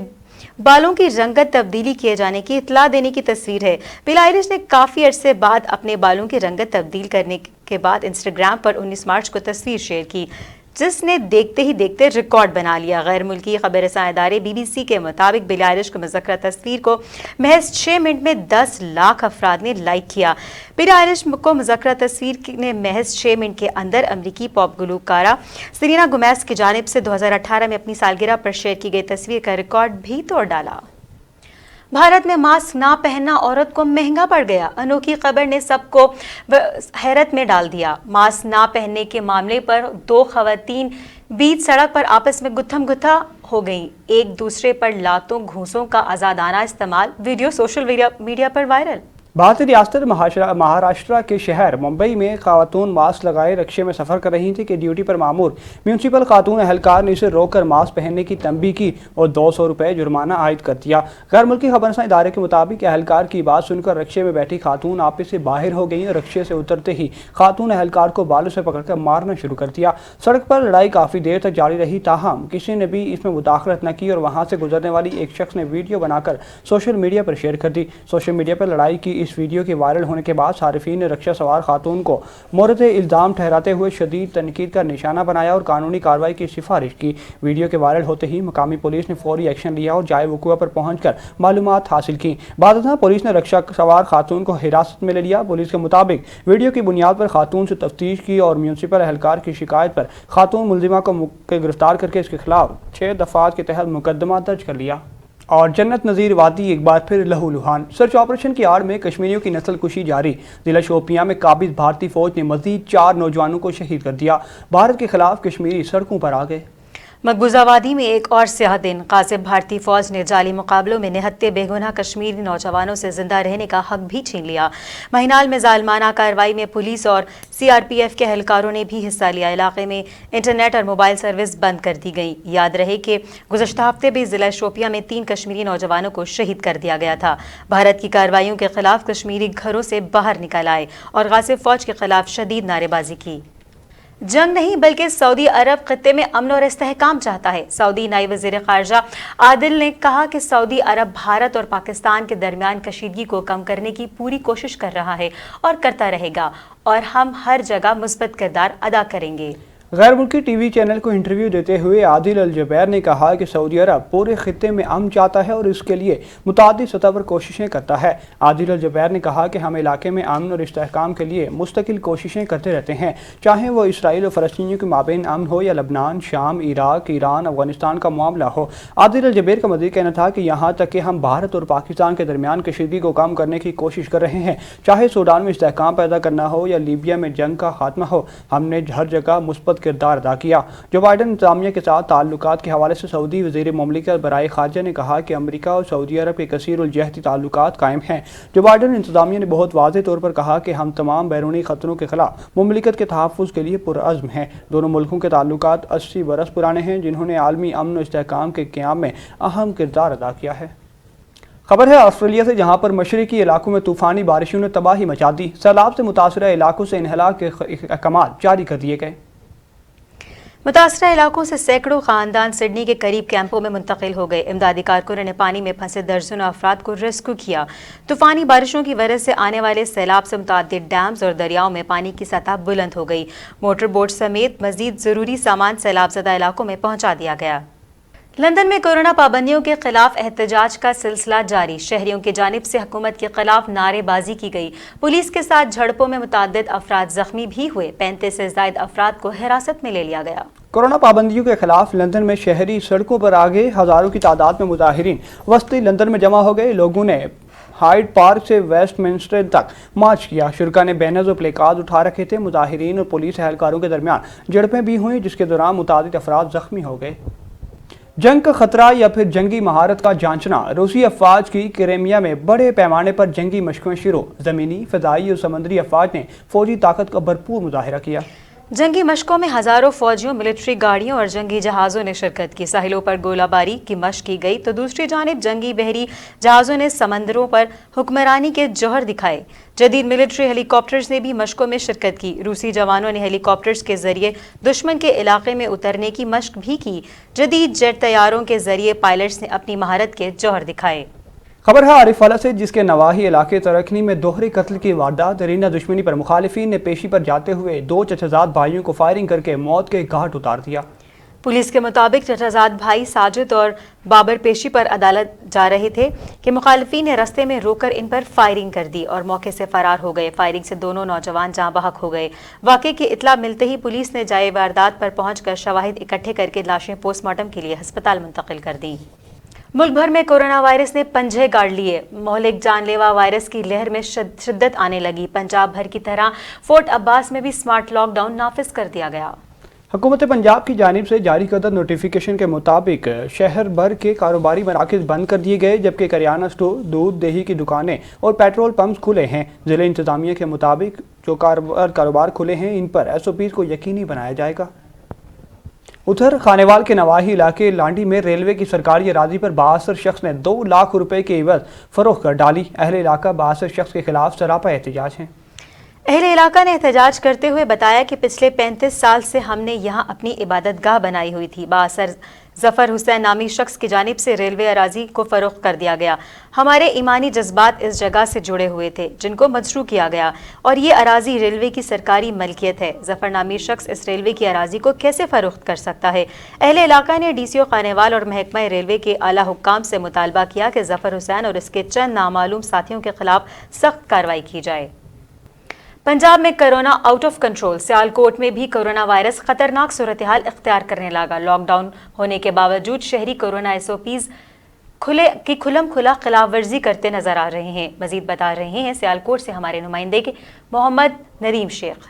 बालों की रंगत तब्दीली किए जाने की इत्तला देने की तस्वीर है। बिली आइलिश ने काफ़ी अरसे बाद अपने बालों की रंगत तब्दील करने के बाद इंस्टाग्राम पर 19 मार्च को तस्वीर शेयर की, जिसने देखते ही देखते रिकॉर्ड बना लिया। गैर मुल्की खबरसां इदारे BBC के मुताबिक बिली आइलिश की मुज़क्कर तस्वीर को महज 6 मिनट में 10 लाख अफराद ने लाइक किया। बिली आइलिश को मुज़क्कर तस्वीर ने महज 6 मिनट के अंदर अमरीकी पॉप गुलकारा सेलेना गोमेज की जानिब से 2018 में अपनी सालगिरह पर शेयर की गई तस्वीर का रिकॉर्ड भी तोड़ डाला। भारत में मास्क ना पहनना औरत को महंगा पड़ गया। अनोखी खबर ने सबको हैरत में डाल दिया। मास्क ना पहनने के मामले पर 2 खवातीन बीच सड़क पर आपस में गुत्थम गुत्था हो गई। एक दूसरे पर लातों घूंसों का आज़ादाना इस्तेमाल, वीडियो सोशल मीडिया पर वायरल। भारतीय रियासत महाराष्ट्र के शहर मुंबई में खातून मास्क लगाए रिक्शे में सफ़र कर रही थी कि ड्यूटी पर मामूर म्यूनसिपल खातून एहलकार ने इसे रोककर मास्क पहनने की तंबीह की और 200 रुपये जुर्माना आयद कर दिया। गैर मुल्की खबरसां इदारे के मुताबिक एहलकार की बात सुनकर रिक्शे में बैठी खातून आपे से बाहर हो गई और रिक्शे से उतरते ही खातून एहलकार को बालों से पकड़कर मारना शुरू कर दिया। सड़क पर लड़ाई काफ़ी देर तक जारी रही, ताहम किसी ने भी इसमें मुदाखलत न की और वहाँ से गुजरने वाली एक शख्स ने वीडियो बनाकर सोशल मीडिया पर शेयर कर दी। सोशल मीडिया पर लड़ाई की इस वीडियो के वायरल होने के बाद सारिफीन ने रिक्शा सवार खातून को मोरद इल्ज़ाम ठहराते हुए शदीद तनकीद का निशाना बनाया और कानूनी कार्रवाई की सिफारिश की। वीडियो के वायरल होते ही मकामी पुलिस ने फौरी एक्शन लिया और जाए वक़ुआ पर पहुंचकर मालूमात हासिल की। बाद में पुलिस ने रिक्शा सवार खातून को हिरासत में ले लिया। पुलिस के मुताबिक वीडियो की बुनियाद पर खातून से तफ्तीश की और म्यूनसिपल एहलकार की शिकायत पर खातून मुलजिमा को गिरफ्तार करके इसके खिलाफ 6 दफ़ात के तहत मुकदमा दर्ज कर लिया। और जन्नत नज़ीर वादी एक बार फिर लहूलुहान। सर्च ऑपरेशन की आड़ में कश्मीरियों की नस्ल कुशी जारी। जिला शोपियां में काबिज भारतीय फौज ने मजीद 4 नौजवानों को शहीद कर दिया। भारत के खिलाफ कश्मीरी सड़कों पर आ गए। मकबूजा वादी में एक और स्याह दिन। कासिब भारतीय फौज ने जाली मुकाबलों में निहत्ते बेगुनाह कश्मीरी नौजवानों से जिंदा रहने का हक भी छीन लिया। महिनाल में जालमाना कार्रवाई में पुलिस और CRPF के एहलकारों ने भी हिस्सा लिया। इलाके में इंटरनेट और मोबाइल सर्विस बंद कर दी गई। याद रहे कि गुज़श्ता हफ्ते भी जिला शोपियां में 3 कश्मीरी नौजवानों को शहीद कर दिया गया था। भारत की कार्रवाइयों के खिलाफ कश्मीरी घरों से बाहर निकल आए और गासिब फौज के खिलाफ शदीद नारेबाजी की। जंग नहीं बल्कि सऊदी अरब खत्ते में अमन और इस्तेहकाम चाहता है। सऊदी नायब वज़ीर ख़ारजा आदिल ने कहा कि सऊदी अरब भारत और पाकिस्तान के दरमियान कशीदगी को कम करने की पूरी कोशिश कर रहा है और करता रहेगा और हम हर जगह मुस्बत किरदार अदा करेंगे। गैर मुल्की टीवी चैनल को इंटरव्यू देते हुए आदिल अल जुबैर ने कहा कि सऊदी अरब पूरे खित्ते में अमन चाहता है और इसके लिए मुतादिद सतह पर कोशिशें करता है। आदिल अल जुबैर ने कहा कि हम इलाके में अमन और इस्तेहकाम के लिए मुस्तकिल कोशिशें करते रहते हैं, चाहे वो इसराइल और फ़लस्तीनियों के माबेन अमन हो या लबनान, शाम, इराक, ईरान, अफगानिस्तान का मामला हो। आदिल अल जुबैर का मज़ीद कहना था कि यहाँ तक कि हम भारत और पाकिस्तान के दरमियान कशीदगी को कम करने की कोशिश कर रहे हैं, चाहे सूडान में इस्तेहकाम पैदा करना हो या लीबिया में जंग का खात्मा हो। हमने हर जगह मुस्बत किरदार अदा किया। जो बाइडन इंतजामिया के साथ ताल्लुकात के हवाले से सऊदी वज़ीर मुमलिकत बराए खारजा ने कहा कि अमरीका और सऊदी अरब के कसीर उल जहती ताल्लुकात कायम हैं। जो बाइडन इंतजामिया ने बहुत वाज़ेह तौर पर कहा कि हम तमाम बैरूनी खतरों के खिलाफ मुमलिकत के तहफ़्फ़ुज़ के लिए पुरअज़्म हैं। दोनों मुल्कों के ताल्लुकात 80 बरस पुराने हैं, जिन्होंने आलमी अमन और इस्तेहकाम के क़याम में अहम किरदार अदा किया है। खबर है ऑस्ट्रेलिया से, जहां पर मशरकी इलाकों में तूफ़ानी बारिशों ने तबाही मचा दी। सैलाब से मुतासरा इलाकों से इन्हला के अहकाम जारी कर दिए गए। मुतासरा इलाकों से सैकड़ों खानदान सिडनी के करीब कैंपों में मुंतकिल हो गए। इमदादी कारकुनों ने पानी में फंसे दर्जनों अफराद को रेस्क्यू किया। तूफानी बारिशों की वजह से आने वाले सैलाब से मुतअद्दिद डैम्स और दरियाओं में पानी की सतह बुलंद हो गई। मोटर बोट समेत मजीद ज़रूरी सामान सैलाबज़दा इलाकों में पहुंचा दिया गया। लंदन में कोरोना पाबंदियों के खिलाफ एहतजाज का सिलसिला जारी। शहरियों की जानिब से हुकूमत के खिलाफ नारेबाजी की गई। पुलिस के साथ झड़पों में मुतअद्दिद अफराद जख्मी भी हुए। 35 से ज़ायद अफराद को हिरासत में ले लिया गया। कोरोना पाबंदियों के खिलाफ लंदन में शहरी सड़कों पर आ गए। हज़ारों की तादाद में मुजाहिरीन वस्ती लंदन में जमा हो गए। लोगों ने हाइड पार्क से वेस्टमिंस्टर तक मार्च किया। शुरा ने बैनर्स और प्लेकार्ड उठा रखे थे। मुजाहिरीन और पुलिस एहलकारों के दरमियान झड़पें भी हुई, जिसके दौरान मुतअद्दिद अफराद जख्मी हो गए। जंग का खतरा या फिर जंगी महारत का जांचना। रूसी अफवाज की क्रीमिया में बड़े पैमाने पर जंगी मशक़ें शुरू। ज़मीनी, फ़िज़ाई और समंदरी अफवाज ने फ़ौजी ताकत का भरपूर मुजाहिरा किया। जंगी मशकों में हजारों फौजियों, मिलिट्री गाड़ियों और जंगी जहाज़ों ने शिरकत की। साहिलों पर गोलाबारी की मशक की गई तो दूसरी जानिब जंगी बहरी जहाज़ों ने समंदरों पर हुक्मरानी के जौहर दिखाए। जदीद मिलिट्री हेलीकॉप्टर्स ने भी मशकों में शिरकत की। रूसी जवानों ने हेलीकॉप्टर्स के जरिए दुश्मन के इलाके में उतरने की मशक भी की। जदीद जेट तैयारों के जरिए पायलट्स ने अपनी महारत के जौहर दिखाए। खबर है आरिफ वाला से, जिसके नवाही इलाके तरखनी में दोहरे कत्ल की वारदात। रीना दुश्मनी पर मुखालिफिन ने पेशी पर जाते हुए 2 चचाजाद भाइयों को फायरिंग करके मौत के घाट उतार दिया। पुलिस के मुताबिक चचाजाद भाई साजिद और बाबर पेशी पर अदालत जा रहे थे कि मुखालिफिन ने रस्ते में रोककर इन पर फायरिंग कर दी और मौके से फरार हो गए। फायरिंग से दोनों नौजवान जाँ बहक हो गए। वाक़े की इत्तला मिलते ही पुलिस ने जाए वारदात पर पहुंचकर शवाहिद इकट्ठे करके लाशें पोस्टमार्टम के लिए अस्पताल मुंतकिल कर दी। मुल्क भर में कोरोना वायरस ने पंजे गाड़ लिए। मोहलिक जानलेवा वायरस की लहर में शिद्दत आने लगी। पंजाब भर की तरह फोर्ट अब्बास में भी स्मार्ट लॉकडाउन नाफिज कर दिया गया। हुकूमत पंजाब की जानिब से जारी करदा नोटिफिकेशन के मुताबिक शहर भर के कारोबारी मराकज़ बंद कर दिए गए, जबकि करियाना स्टोर, दूध दही की दुकानें और पेट्रोल पंप खुले हैं। ज़िला इंतज़ामिया के मुताबिक जो कारोबार खुले हैं, इन पर SOPs को यकीनी बनाया जाएगा। उधर खानेवाल के नवाही इलाके लांडी में रेलवे की सरकारी अराजी पर 62 शख्स ने 2 लाख रुपए की एवज फरोख्त कर डाली। अहले इलाका 62 शख्स के खिलाफ सरापा एहतजाज हैं। अहले इलाका ने एहतजाज करते हुए बताया कि पिछले 35 साल से हमने यहाँ अपनी इबादत गाह बनाई हुई थी। बासर जफ़र हुसैन नामी शख्स की जानिब से रेलवे अराजी को फरोख्त कर दिया गया। हमारे ईमानी जज्बात इस जगह से जुड़े हुए थे जिनको मजरू किया गया और ये अराजी रेलवे की सरकारी मलकियत है। जफ़र नामी शख्स इस रेलवे की अराजी को कैसे फरोख्त कर सकता है? अहले इलाका ने DCO खानेवाल और महकमा रेलवे के आला हुक्काम से मुतालबा किया कि जफ़र हुसैन और इसके चंद नामालूम साथियों के खिलाफ सख्त कार्रवाई की जाए। पंजाब में corona out of control. Sialkot में भी कोरोना वायरस खतरनाक सूरत हाल इख्तियार करने लगा। लॉकडाउन होने के बावजूद शहरी कोरोना SOPs खुलम खुला खिलाफ वर्जी करते नजर आ रहे हैं। मजीद बता रहे हैं सियालकोट से हमारे नुमाइंदे के मोहम्मद नदीम शेख।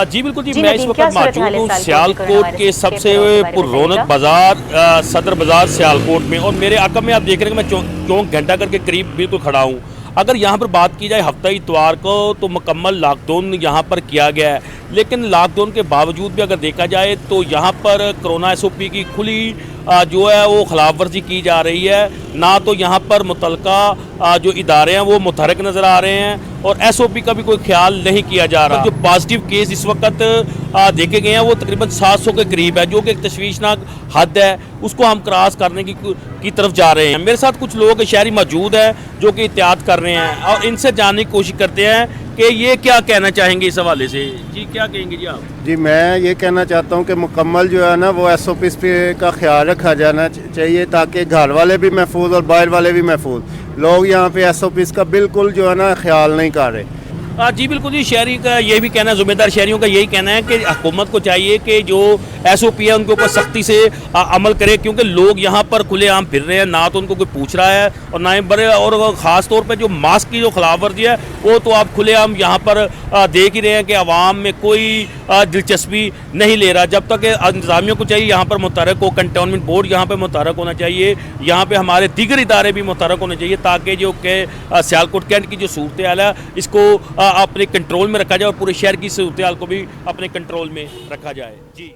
जी बिल्कुल जी, मैं इस वक्त मौजूद हूँ सियालकोट के सबसे पुररौनक बाजार सदर बाजार सियालकोट में, और मेरे आकब में आप देख रहे हैं कि मैं चौक घंटा घर के करीब बिल्कुल खड़ा हूँ। अगर यहाँ पर बात की जाए हफ्ता इतवार को तो मुकम्मल लॉकडाउन यहाँ पर किया गया है, लेकिन लॉकडाउन के बावजूद भी अगर देखा जाए तो यहाँ पर कोरोना SOP की खुली जो है वो खिलाफ वर्जी की जा रही है। ना तो यहाँ पर मुतलका जो इदारे हैं वो मुतहरक नज़र आ रहे हैं और SOP का भी कोई ख्याल नहीं किया जा रहा। जो पॉजिटिव केस इस वक्त देखे गए हैं वो तकरीबन 700 के करीब है, जो कि एक तशवीशनाक हद है, उसको हम क्रॉस करने की तरफ जा रहे हैं। मेरे साथ कुछ लोग शहरी मौजूद हैं जो कि एहतियात कर रहे हैं और इनसे जानने की कोशिश करते हैं कि ये क्या कहना चाहेंगे इस हवाले से। जी क्या कहेंगे जी आप? जी मैं ये कहना चाहता हूँ कि मुकम्मल जो है ना वो SOPs पे का ख्याल रखा जाना चाहिए ताकि घर वाले भी महफूज और बाहर वाले भी महफूज। लोग यहाँ पे SOPs का बिल्कुल जो है ना ख्याल नहीं कर रहे। जी बिल्कुल जी, शहरी का ये भी कहना है, ज़िम्मेदार शहरियों का यही कहना है कि हुकूमत को चाहिए कि जो SOP है उनके ऊपर सख्ती से अमल करे, क्योंकि लोग यहाँ पर खुलेआम फिर रहे हैं, ना तो उनको कोई पूछ रहा है और ना ही बड़े, और ख़ास तौर पे जो मास्क की जो खिलाफ वर्जी है वो तो आप खुलेआम यहाँ पर देख ही रहे हैं कि आवाम में कोई दिलचस्पी नहीं ले रहा। जब तक इंतज़ामिया को चाहिए यहाँ पर मुतहरक हो, कंटोनमेंट बोर्ड यहाँ पर मुतहरक होना चाहिए, यहाँ पर हमारे दीगर इदारे भी मुतहरक होने चाहिए ताकि जो कि सियालकोट कैंट की जो सूरत हाल है इसको अपने कंट्रोल में रखा जाए और पूरे शहर की सूरत हाल को भी अपने कंट्रोल में रखा जाए। जी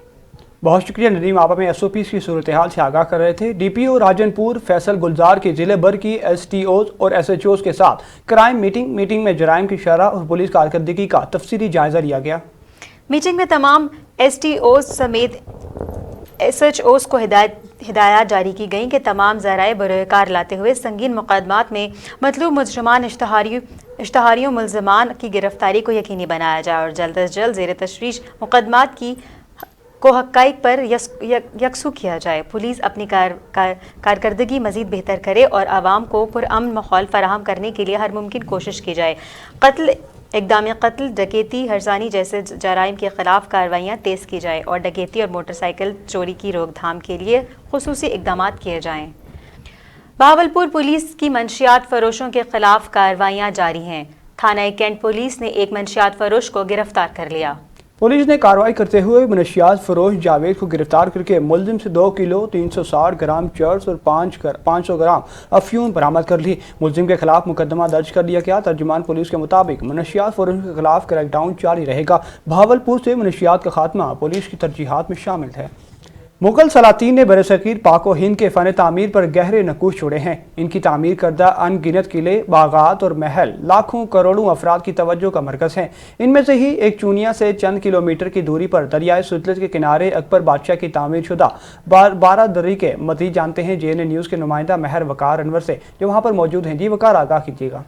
बहुत शुक्रिया नदीम, आप हमें SOPs की सूरत हाल से आगाह कर रहे थे। DPO राजनपुर फैसल गुलजार की जिले भर की STOs और SHOs के साथ क्राइम मीटिंग में जराइम की शरह और पुलिस कारकर्दगी का तफसीली जायजा लिया गया। मीटिंग में तमाम STOs समेत SHOs को हिदायत जारी की गई कि तमाम ज़राए बरोकार लाते हुए संगीन मुकदमात में मतलूब मुजरमान इश्तहारियों मुलजमान की गिरफ्तारी को यकीनी बनाया जाए और जल्द अज जल्द ज़ेर तशरीश मुकदमात को हक़ाइक़ पर यकसू किया जाए। पुलिस अपनी कारकर्दगी मज़ीद बेहतर करे और आवाम को पुरअमन माहौल फराहम करने के लिए हर मुमकिन कोशिश की जाए। इक़दाम कत्ल, डकैती, हरजानी जैसे जराइम के ख़िलाफ़ कार्रवाइयाँ तेज़ की जाए और डकैती और मोटरसाइकिल चोरी की रोकथाम के लिए खुसूसी इक़दामात किए जाएँ। बहावलपुर पुलिस की मंशियात फरोशों के खिलाफ कार्रवाइयां जारी हैं। थाना कैंट पुलिस ने एक मंशियात फरोश को गिरफ्तार कर लिया। पुलिस ने कार्रवाई करते हुए मनशियात फरोश जावेद को गिरफ्तार करके मुलजिम से 2 किलो 360 ग्राम चर्स और 500 ग्राम अफ्यूम बरामद कर ली। मुलजिम के खिलाफ मुकदमा दर्ज कर लिया गया। तर्जुमान पुलिस के मुताबिक मनशियात फरोश के खिलाफ क्रैकडाउन जारी रहेगा। बहावलपुर से मनशियात का खात्मा पुलिस की तरजीहात में शामिल है। मुगल सलातीन ने बरसगीर पाक व हिंद के फ़न तामीर पर गहरे नकूश छोड़े हैं। इनकी तामीर करदा अनगिनत किले, बागात और महल लाखों करोड़ों अफराद की तवज्जो का मरकज़ हैं। इनमें से ही एक चूनिया से चंद किलोमीटर की दूरी पर दरियाए सुतलज के किनारे अकबर बादशाह की तामीर शुदा 12 दरी के मज़ीद जानते हैं JN न्यूज़ के नुमाइंदा महर वकार अनवर से, जो वहाँ पर मौजूद हैं। जी वकार, आगाह कीजिएगा।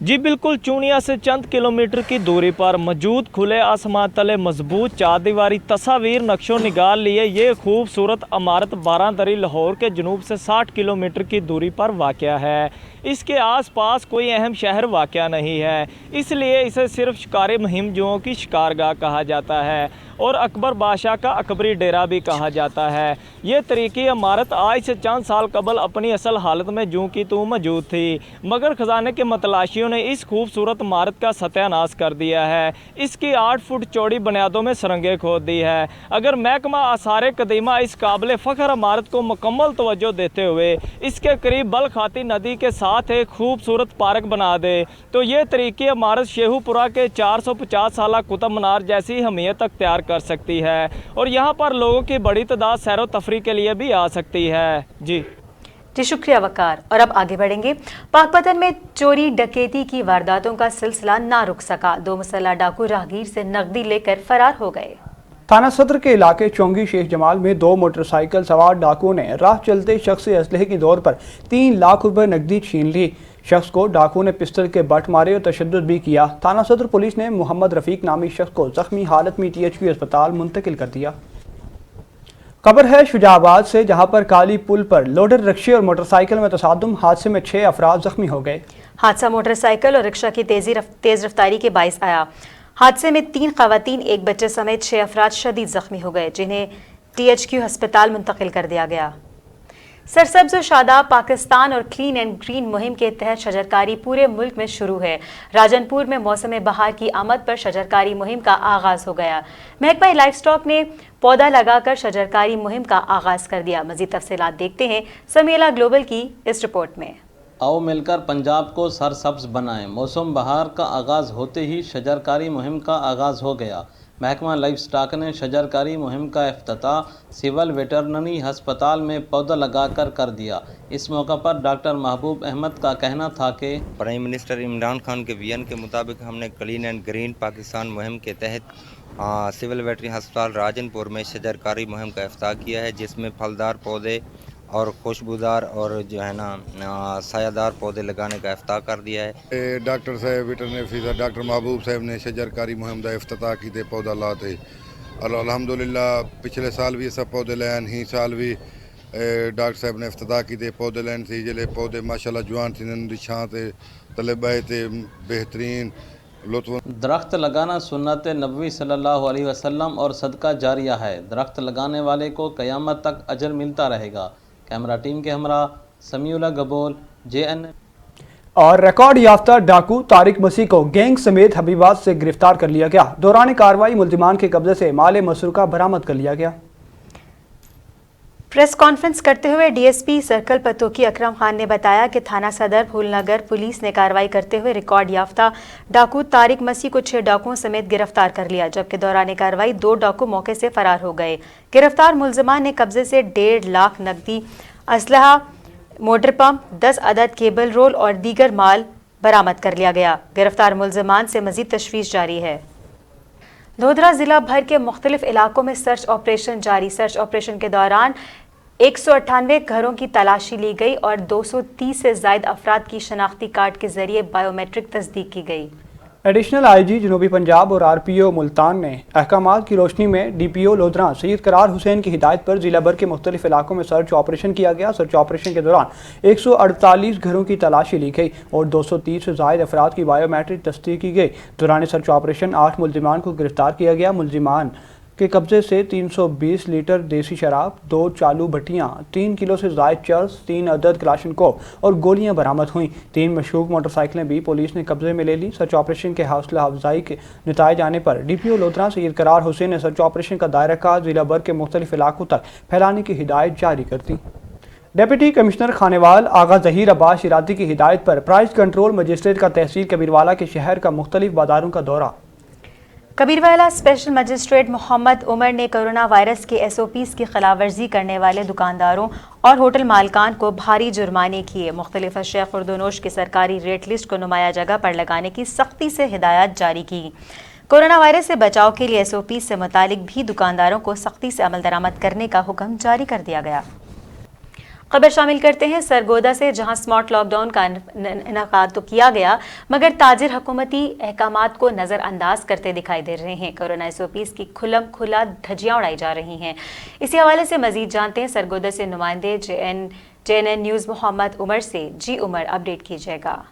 जी बिल्कुल, चूनिया से चंद किलोमीटर की दूरी पर मौजूद खुले आसमान तले मजबूत चारदीवारी तस्वीर नक्शो निगार लिए ये खूबसूरत इमारत 12 दरी लाहौर के जनूब से 60 किलोमीटर की दूरी पर वाक़या है। इसके आसपास कोई अहम शहर वाक़या नहीं है, इसलिए इसे सिर्फ शिकारी मुहिमजुओं की शिकारगाह कहा जाता है और अकबर बादशाह का अकबरी डेरा भी कहा जाता है। ये तरीकी इमारत आज से चंद साल कबल अपनी असल हालत में जूं की तूं मौजूद थी, मगर ख़जाने के मतलाशियों ने इस खूबसूरत इमारत का सत्यानाश कर दिया है। इसकी 8 फुट चौड़ी बुनियादों में सुरंगें खोद दी है। अगर महकमा आसार कदीमा इस काबिल फ़ख्र इमारत को मुकम्मल तवज्जो देते हुए इसके करीब बलखाती नदी के साथ एक खूबसूरत पार्क बना दे तो ये तरीकी इमारत शेहूपुरा के 450 साला कुतुब मीनार जैसी अहमियत अख्तियार कर सकती है और यहाँ पर लोगों की बड़ी तादाद सैरो तफरी के लिए भी आ सकती है। जी शुक्रिया वकार। और अब आगे बढ़ेंगे। पाकपतन में चोरी डकैती की वारदातों का सिलसिला ना रुक सका। 2 मुसल्लह डाकू राहगीर से नकदी लेकर फरार हो गए। थाना सदर के इलाके चौंगी शेख जमाल में 2 मोटरसाइकिल सवार डाकुओं ने राह चलते शख्स से असलहे की दौर पर 3 लाख रुपए नकदी छीन ली। शख्स को डाकुओं ने पिस्टल के बट मारे और तशद्दुद भी किया। थाना सदर पुलिस ने मोहम्मद रफीक नामी शख्स को जख्मी हालत में THQ अस्पताल मुंतकिल कर दिया। खबर है शुजाबाद से, जहां पर काली पुल पर लोडर रिक्शे और मोटरसाइकिल में तसादुम हादसे में 6 अफराद जख्मी हो गए। हादसा मोटरसाइकिल और रिक्शा की तेज रफ्तारी के बाइस आया। हादसे में 3 खवातीन, 1 बच्चे समेत 6 अफराद शदीद जख्मी हो गए, जिन्हें THQ अस्पताल मुंतकिल कर दिया गया। सरसब्ज और शादाब पाकिस्तान और क्लीन एंड ग्रीन मुहिम के तहत शजरकारी पूरे मुल्क में शुरू है। राजनपुर में मौसम बहार की आमद पर शजरकारी मुहिम का आगाज हो गया। महकमा लाइफ स्टॉक ने पौधा लगाकर शजरकारी मुहिम का आगाज कर दिया। मजीद तफसीलात देखते हैं समीला ग्लोबल की इस रिपोर्ट में। आओ मिलकर पंजाब को सरसब्ज बनाएं। मौसम बहार का आगाज़ होते ही शजरकारी मुहिम का आगाज़ हो गया। महकमा लाइफ स्टॉक ने शजरकारी मुहिम का इफ्तिताह सिविल वेटरनरी हस्पताल में पौधा लगाकर कर दिया। इस मौका पर डॉक्टर महबूब अहमद का कहना था कि प्राइम मिनिस्टर इमरान खान के विजन के मुताबिक हमने क्लीन एंड ग्रीन पाकिस्तान मुहिम के तहत सिविल वेटरनरी अस्पताल राजनपुर में शजरकारी मुहिम का इफ्तिताह किया है, जिसमें फलदार पौधे और खुशबूदार और जो है ना सायादार पौधे लगाने का इफ्तिताह कर दिया है। डॉक्टर साहब वेटरनरी अफसर डॉक्टर महबूब साहब ने शजरकारी मुहिम का इफ्तिताह किए, पौधा लाते और अल्हम्दुलिल्लाह पिछले साल भी सब पौधे लैन ही साल भी डॉक्टर साहब ने इफ्तिताह किए पौधे लैन से जिले पौधे माशाल्लाह जवान थी छां ते तले बहे थे बेहतरीन लुत्फ। दरख्त लगाना सुन्नत नबवी सल्लल्लाहु अलैहि वसल्लम और सदका जारिया है। दरख्त लगाने वाले को क़यामत तक अजर मिलता रहेगा। कैमरा टीम के हमरा समीउल्लाह गबोल JN। और रिकॉर्ड याफ्ता डाकू तारिक मसीह को गैंग समेत हबीबाद से गिरफ्तार कर लिया गया। दौरान कार्रवाई मुल्जिमान के कब्जे से माल मसरूका बरामद कर लिया गया। प्रेस कॉन्फ्रेंस करते हुए DSP सर्कल पतोकी अकरम खान ने बताया कि थाना सदर फूलनगर पुलिस ने कार्रवाई करते हुए रिकॉर्ड याफ्ता डाकू तारिक मसीह को 6 डाकुओं समेत गिरफ्तार कर लिया, जबकि दौरान कार्रवाई 2 डाकू मौके से फरार हो गए। गिरफ्तार मुल्जिमान ने कब्जे से 1.5 लाख नकदी, असलहा, मोटर पंप, 10 अदद केबल रोल और दीगर माल बरामद कर लिया गया। गिरफ्तार मुल्जिमान से मजीद तशवीश जारी है। लोधरा जिला भर के मुख्तलिफ इलाकों में सर्च ऑपरेशन जारी। सर्च ऑपरेशन के दौरान 198 घरों की तलाशी ली गई और 230 से ज़ायद अफराद की शनाख्ती कार्ड के जरिए बायोमेट्रिक तस्दीक की गई। एडिशनल IG जनूबी पंजाब और RPO मुल्तान ने अहकामात की रोशनी में DPO लोधरा सैयद करार हुसैन की हिदायत पर जिला भर के मुख्तलिफ इलाकों में सर्च ऑपरेशन किया गया। सर्च ऑपरेशन के दौरान 148 घरों की तलाशी ली गई और 230 से ज़ायद अफराद की बायोमेट्रिक तस्दीक की गई। दौरान सर्च ऑपरेशन 8 मुल्जिमान को गिरफ्तार किया गया। मुल्जिमान के कब्जे से 320 लीटर देसी शराब, 2 चालू भट्टियाँ, 3 किलो से ज़ायद चर्स, 3 अदद क्लाशनकोव और गोलियां बरामद हुईं। 3 मशकूक मोटरसाइकिलें भी पुलिस ने कब्जे में ले ली। सर्च ऑपरेशन के हौसला अफजाई के नताइज आने पर DPO लोधरा सैयद करार हुसैन ने सर्च ऑपरेशन का दायरा का जिला भर के मुख्तलिफ इलाकों तक फैलाने की हिदायत जारी कर दी। डिप्टी कमिश्नर खानेवाल आगा ज़हीर अब्बास शिराती की हिदायत पर प्राइस कंट्रोल मजिस्ट्रेट का तहसील कबीरवाला के शहर का मुख्तलिफ बाजारों का दौरा। कबीरवाला स्पेशल मजिस्ट्रेट मोहम्मद उमर ने कोरोना वायरस के SOPs की खिलाफवर्जी करने वाले दुकानदारों और होटल मालिकान को भारी जुर्माने किए। मुख्तलिफ अशिया खुर्दोनोश की सरकारी रेट लिस्ट को नुमाया जगह पर लगाने की सख्ती से हिदायत जारी की। कोरोना वायरस से बचाव के लिए SOPs से मुतालिक भी दुकानदारों को सख्ती से अमल दरामद करने का हुक्म जारी कर दिया गया। खबर शामिल करते हैं सरगोदा से, जहां स्मार्ट लॉकडाउन का इनेकाद तो किया गया मगर ताजिर हुकूमती अहकामात को नज़रअंदाज करते दिखाई दे रहे हैं। कोरोना SOPs की खुल्लम खुला धज्जियां उड़ाई जा रही हैं। इसी हवाले से मजीद जानते हैं सरगोदा से नुमाइंदे JNN न्यूज़ मोहम्मद उमर से। जी उमर, अपडेट कीजिएगा।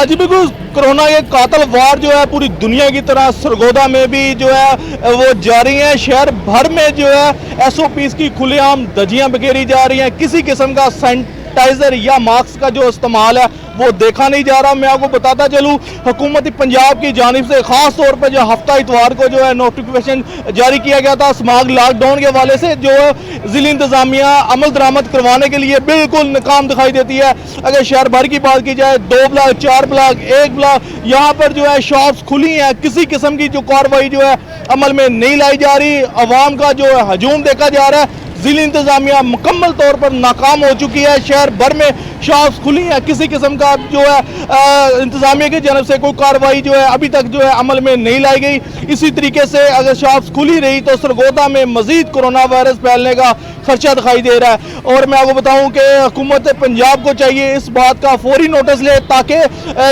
जी बिल्कुल, कोरोना ये कातल वार जो है पूरी दुनिया की तरह सरगोदा में भी जो है वो जारी है। शहर भर में जो है SOPs की खुलेआम धज्जियां बिखेरी जा रही हैं। किसी किस्म का सैनिटाइजर या मास्क का जो इस्तेमाल है वो देखा नहीं जा रहा। मैं आपको बताता चलूँ, हुकूमत पंजाब की जानिब से ख़ास तौर पर जो हफ्ता इतवार को जो है नोटिफिकेशन जारी किया गया था स्मार्ट लॉकडाउन के हवाले से, जो ज़िला इंतज़ामिया अमल दरामद करवाने के लिए बिल्कुल नाकाम दिखाई देती है। अगर शहर भर की बात की जाए, 2 ब्लॉक, 4 ब्लॉक, 1 ब्लॉक, यहाँ पर जो है शॉप्स खुली हैं। किसी किस्म की जो कार्रवाई जो है अमल में नहीं लाई जा रही। अवाम का जो है हजूम देखा जा रहा है। ज़िला इंतज़ामिया मुकम्मल तौर पर नाकाम हो चुकी है। शहर भर में शॉप्स खुली हैं। किसी किस्म का जो है इंतज़ामिया की जानब से कोई कार्रवाई जो है अभी तक जो है अमल में नहीं लाई गई। इसी तरीके से अगर शॉप्स खुली रही तो सरगोदा में मजीद कोरोना वायरस फैलने का खर्चा दिखाई दे रहा है। और मैं आपको बताऊं कि हुकूमत पंजाब को चाहिए इस बात का फौरी नोटिस ले ताकि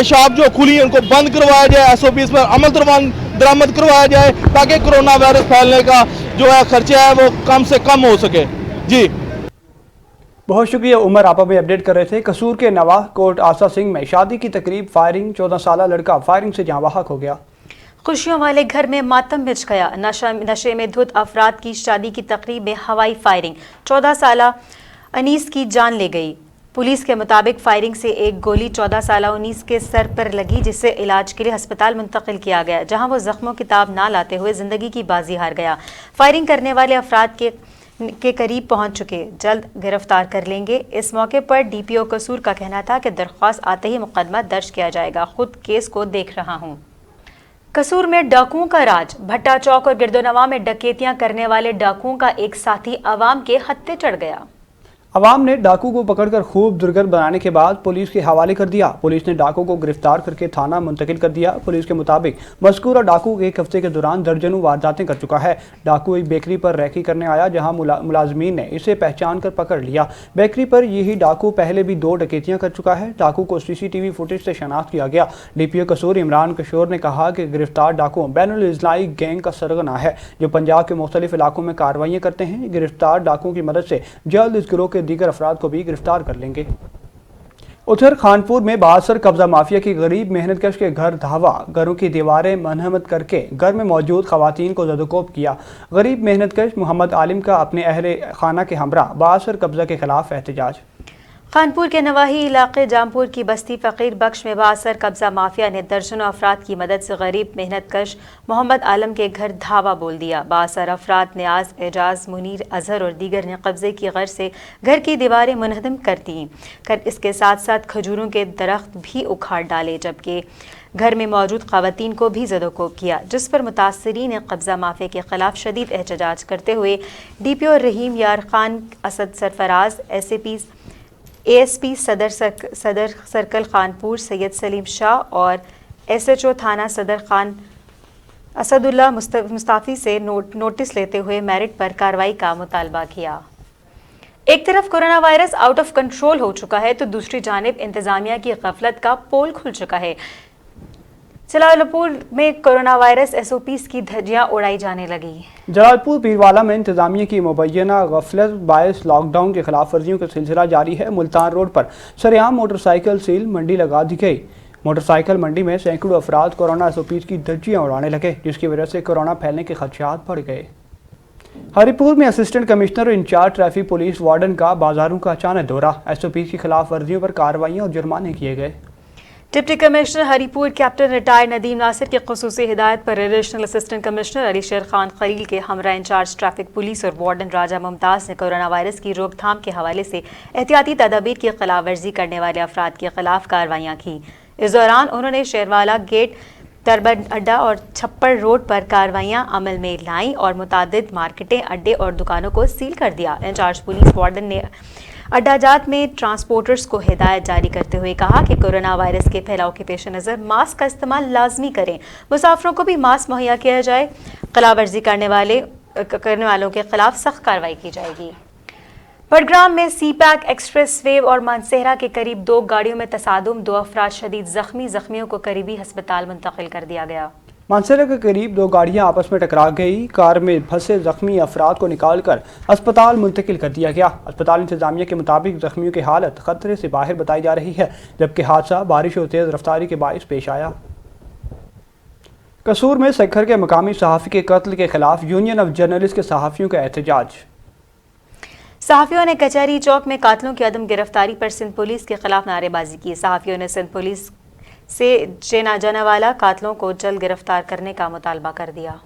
शॉप जो खुली है उनको बंद करवाया जाए, SOPs पर अमल दरामद करवाया जाए ताकि कोरोना वायरस फैलने का जो है खर्चा है वो कम से कम हो सके। जी बहुत शुक्रिया उमर, आप अभी अपडेट कर रहे थे। कसूर के नवाह कोट आसा सिंह में शादी की तकरीब, फायरिंग, 14 साल लड़का फायरिंग से जहां बहक हो गया। खुशियों वाले घर में मातम मच गया। नशे में धुत अफराद की शादी की तकरीब में हवाई फायरिंग, 14 साल अनीस की जान ले गई। पुलिस के मुताबिक फायरिंग से एक गोली 14 साल उनीस के सर पर लगी, जिसे इलाज के लिए अस्पताल मुंतकिल किया गया, जहां वो जख्मों की ताब ना लाते हुए जिंदगी की बाजी हार गया। फायरिंग करने वाले अफराद के के करीब पहुंच चुके, जल्द गिरफ्तार कर लेंगे। इस मौके पर DPO कसूर का कहना था कि दरख्वास्त आते ही मुकदमा दर्ज किया जाएगा, खुद केस को देख रहा हूं। कसूर में डाकुओं का राज। भट्टा चौक और गिरदोनवा में डकैतियां करने वाले डाकुओं का एक साथी अवाम के हत्थे चढ़ गया। अवाम ने डाकू को पकड़कर खूब दुर्गंध बनाने के बाद पुलिस के हवाले कर दिया। पुलिस ने डाकू को गिरफ्तार करके थाना मुंतकिल कर दिया। पुलिस के मुताबिक मज़कूरा डाकू एक हफ्ते के दौरान दर्जनों वारदातें कर चुका है। डाकू एक बेकरी पर रैकी करने आया, जहां मुलाजमीन ने इसे पहचान कर पकड़ लिया। बेकरी पर यही डाकू पहले भी 2 डकैतियां कर चुका है। डाकू को CCTV फुटेज से शनाख्त किया गया। DPO कसूर इमरान किशोर ने कहा कि गिरफ्तार डाकू बैनुल-इज़्लाई गैंग का सरगना है, जो पंजाब के मुख्तलिफ इलाकों में कार्रवाइयाँ करते हैं। गिरफ्तार डाकू की मदद से जल्द इस गिरोह के दीगर अफराद को भी गिरफ्तार कर लेंगे। उधर खानपुर में बासर कब्जा माफिया की गरीब मेहनतकश के घर धावा, घरों की दीवारें मरम्मत करके घर में मौजूद खवातीन को ज़दोकोब किया। गरीब मेहनतकश मोहम्मद आलिम का अपने अहले खाना के हमरा बासर कब्जा के खिलाफ एहतजाज। खानपुर के नवाही इलाके जामपुर की बस्ती फ़कीर बख्श में बासर कब्जा माफिया ने दर्जनों अफराद की मदद से गरीब मेहनतकश मोहम्मद आलम के घर धावा बोल दिया। बासर अफराद न्याज, एजाज, मुनीर, अजहर और दीगर ने कब्जे की गर्ज से घर की दीवारें मुनहदम कर दी। इसके साथ साथ खजूरों के दरख्त भी उखाड़ डाले, जबकि घर में मौजूद खवातीन को भी ज़दोकोब किया, जिस पर मुतासरीन ने कब्जा माफिया के खिलाफ शदीद एहतजाज करते हुए DPO रहीम यार खान, असद सरफराज, ASP सदर सर्कल खानपुर सैयद सलीम शाह और SHO थाना सदर खान असदुल्ला मुस्ताफ़ी से नोटिस लेते हुए मेरिट पर कार्रवाई का मुतालबा किया। एक तरफ corona virus out of control हो चुका है, तो दूसरी जानिब इंतजामिया की गफलत का पोल खुल चुका है। जलालपुर में कोरोना वायरस SOPs की धज्जियां उड़ाई जाने लगी। जलालपुर पीरवाला में इंतजामिया की मुबैना गफलत बायस लॉकडाउन के खिलाफ वर्जियों का सिलसिला जारी है। मुल्तान रोड पर सरेआम मोटरसाइकिल सील मंडी लगा दी गई। मोटरसाइकिल मंडी में सैकड़ों अफराद कोरोना SOPs की धज्जियां उड़ाने लगे, जिसकी वजह से कोरोना फैलने के खदशात बढ़ गए। हरिपुर में असिस्टेंट कमिश्नर और इंचार्ज ट्रैफिक पुलिस वार्डन का बाजारों का अचानक दौरा। SOPs की खिलाफ वर्जियों पर कार्रवाइयाँ और जुर्माने किए गए। Deputy commissioner Haripur captain retired Nadeem Nasir की खुसूसी हिदायत पर एडिशनल असिस्टेंट कमिश्नर अली शेर खान खलील के हमरा इंचार्ज ट्रैफिक पुलिस और वार्डन राजा मुमताज़ ने कोरोना वायरस की रोकथाम के हवाले से एहतियाती तदाबीर की खिलाफ वर्जी करने वाले अफराद के खिलाफ कार्रवाइयाँ की। इस दौरान उन्होंने शेरवाला गेट, तरबन अड्डा और छप्पर रोड पर कार्रवाइयाँ अमल में लाईं और मुतादिद मार्केटें, अड्डे और दुकानों को सील कर दिया। इंचार्ज पुलिस वार्डन ने अड्डाजात में ट्रांसपोर्टर्स को हिदायत जारी करते हुए कहा कि कोरोना वायरस के फैलाव के पेश नज़र मास्क का इस्तेमाल लाजमी करें। मुसाफिरों को भी मास्क मुहैया किया जाए। खिलाफवर्जी करने वालों के खिलाफ सख्त कार्रवाई की जाएगी। बडग्राम में CPAC एक्सप्रेस वे और मानसेहरा के करीब 2 गाड़ियों में तसादुम, 2 अफराद शदीद जख्मियों को करीबी अस्पताल मुंतकिल कर दिया गया। मानसेरा के करीब 2 गाड़ियां आपस में टकरा गई। कार में फंसे जख्मी अफराद को निकालकर अस्पताल मुंतकिल कर दिया गया। अस्पताल इंतजामिया के मुताबिक जख्मियों की हालत खतरे से बाहर बताई जा रही है, जबकि हादसा बारिश और तेज रफ्तारी के बायस पेश आया। कसूर में सखर के मकामी सहाफ़ी के कत्ल के खिलाफ यूनियन ऑफ जर्नलिस्ट के सहाफ़ियों का एहतजाज। सहाफ़ियों ने कचहरी चौक में कातलों की अदम गिरफ्तारी पर सिंध पुलिस के खिलाफ नारेबाजी की। सहाफ़ियों ने सिंध पुलिस से जानेवाला कातलों को जल्द गिरफ्तार करने का मुतालबा कर दिया।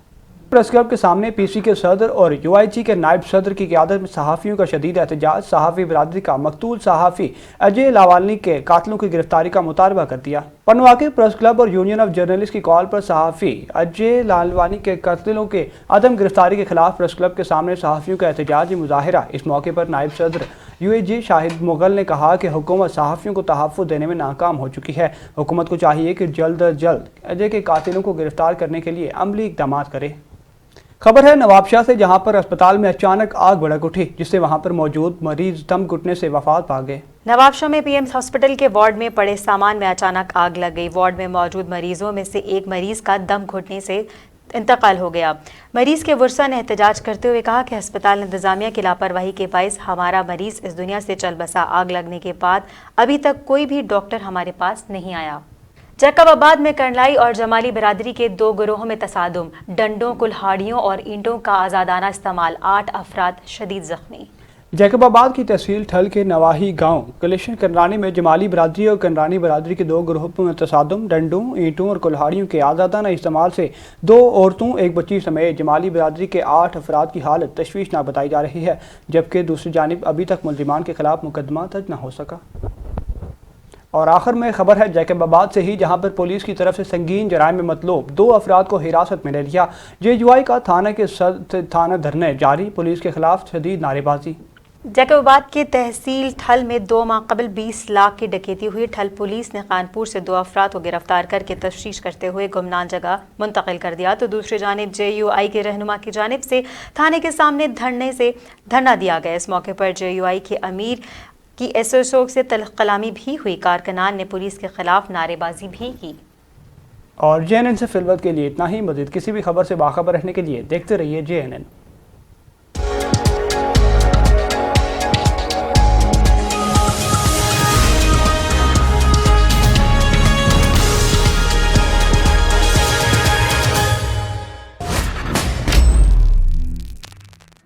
प्रेस क्लब के सामने PC के सदर और UIG के नायब सदर की क़यादत में सहाफ़ियों का शदीद एहतजाज। सहाफ़ी बरादरी का मकतूल सहाफ़ी अजय लावानी के कातलों की गिरफ्तारी का मुतालबा कर दिया। पनवा के प्रेस क्लब और यूनियन ऑफ जर्नलिस्ट की कॉल पर सहाफ़ी अजय लालवानी के कातलों के अदम गिरफ्तारी के खिलाफ प्रेस क्लब के सामने सहाफ़ियों का एहतजाजी मुजाहिरा। इस मौके पर नायब सदर UIG शाहिद मुगल ने कहा कि हुकूमत सहाफ़ियों को तहफ़्फ़ुज़ देने में नाकाम हो चुकी है। हुकूमत को चाहिए कि जल्द अज जल्द अजय के कातिलों को गिरफ्तार करने के लिए अमली इक़दाम करे। खबर है नवाबशाह से, जहां पर अस्पताल में अचानक आग भड़क उठी, जिससे वहां पर मौजूद मरीज दम घुटने से वफात पा गए। नवाबशाह में PM's हॉस्पिटल के वार्ड में पड़े सामान में अचानक आग लग गई। वार्ड में मौजूद मरीजों में से एक मरीज का दम घुटने से इंतकाल हो गया। मरीज के वर्सा ने एहतजाज करते हुए कहा कि अस्पताल इंतजामिया की लापरवाही के बायस हमारा मरीज इस दुनिया से चल बसा। आग लगने के बाद अभी तक कोई भी डॉक्टर हमारे पास नहीं आया। जैकबाबाद में करनलाई और जमाली बिरादरी के 2 गिरोहों में तसादुम, डंडों, कुल्हाड़ियों और ईंटों का आज़ादाना इस्तेमाल, 8 अफराद शदीद जख्मी। जैकबाबाद की तहसील ठल के नवाही गांव कलेशन करनानी में जमाली बरादरी और करनानी बरादरी के 2 ग्रुपों में तसादम, डंडों, ईंटों और कुल्हाड़ियों के आज़ादाना इस्तेमाल से 2 औरतों, 1 बच्ची समेत जमाली बरादरी के 8 अफराद की हालत तशवीशनाक बताई जा रही है, जबकि दूसरी जानिब अभी तक मुलजिमान के खिलाफ मुकदमा दर्ज न हो सका। और आखिर में खबर है जैकबाबाद से ही, जहां पर पुलिस की तरफ से संगीन जराइम में मतलूब 2 अफराद को हिरासत में ले लिया। JUI का थाना धरने जारी, पुलिस के खिलाफ शदीद नारेबाजी। जैकबाबाद के तहसील ठल में 2 माह कबल 20 लाख की डकैती हुई। ठल पुलिस ने कानपुर से 2 अफराद को गिरफ्तार करके तफ्तीश करते हुए गुमनाम जगह मुंतकिल कर दिया, तो दूसरी जानिब JUI के रहनुमा की जानिब से थाने के सामने धरना दिया गया। इस मौके पर JUI के अमीर की SSO से कलामी भी हुई। कारकुनान ने पुलिस के खिलाफ नारेबाजी भी की। और JNN से फिलवत के लिए इतना ही। मज़ीद किसी भी खबर से बाखबर रहने के लिए देखते रहिए JNN।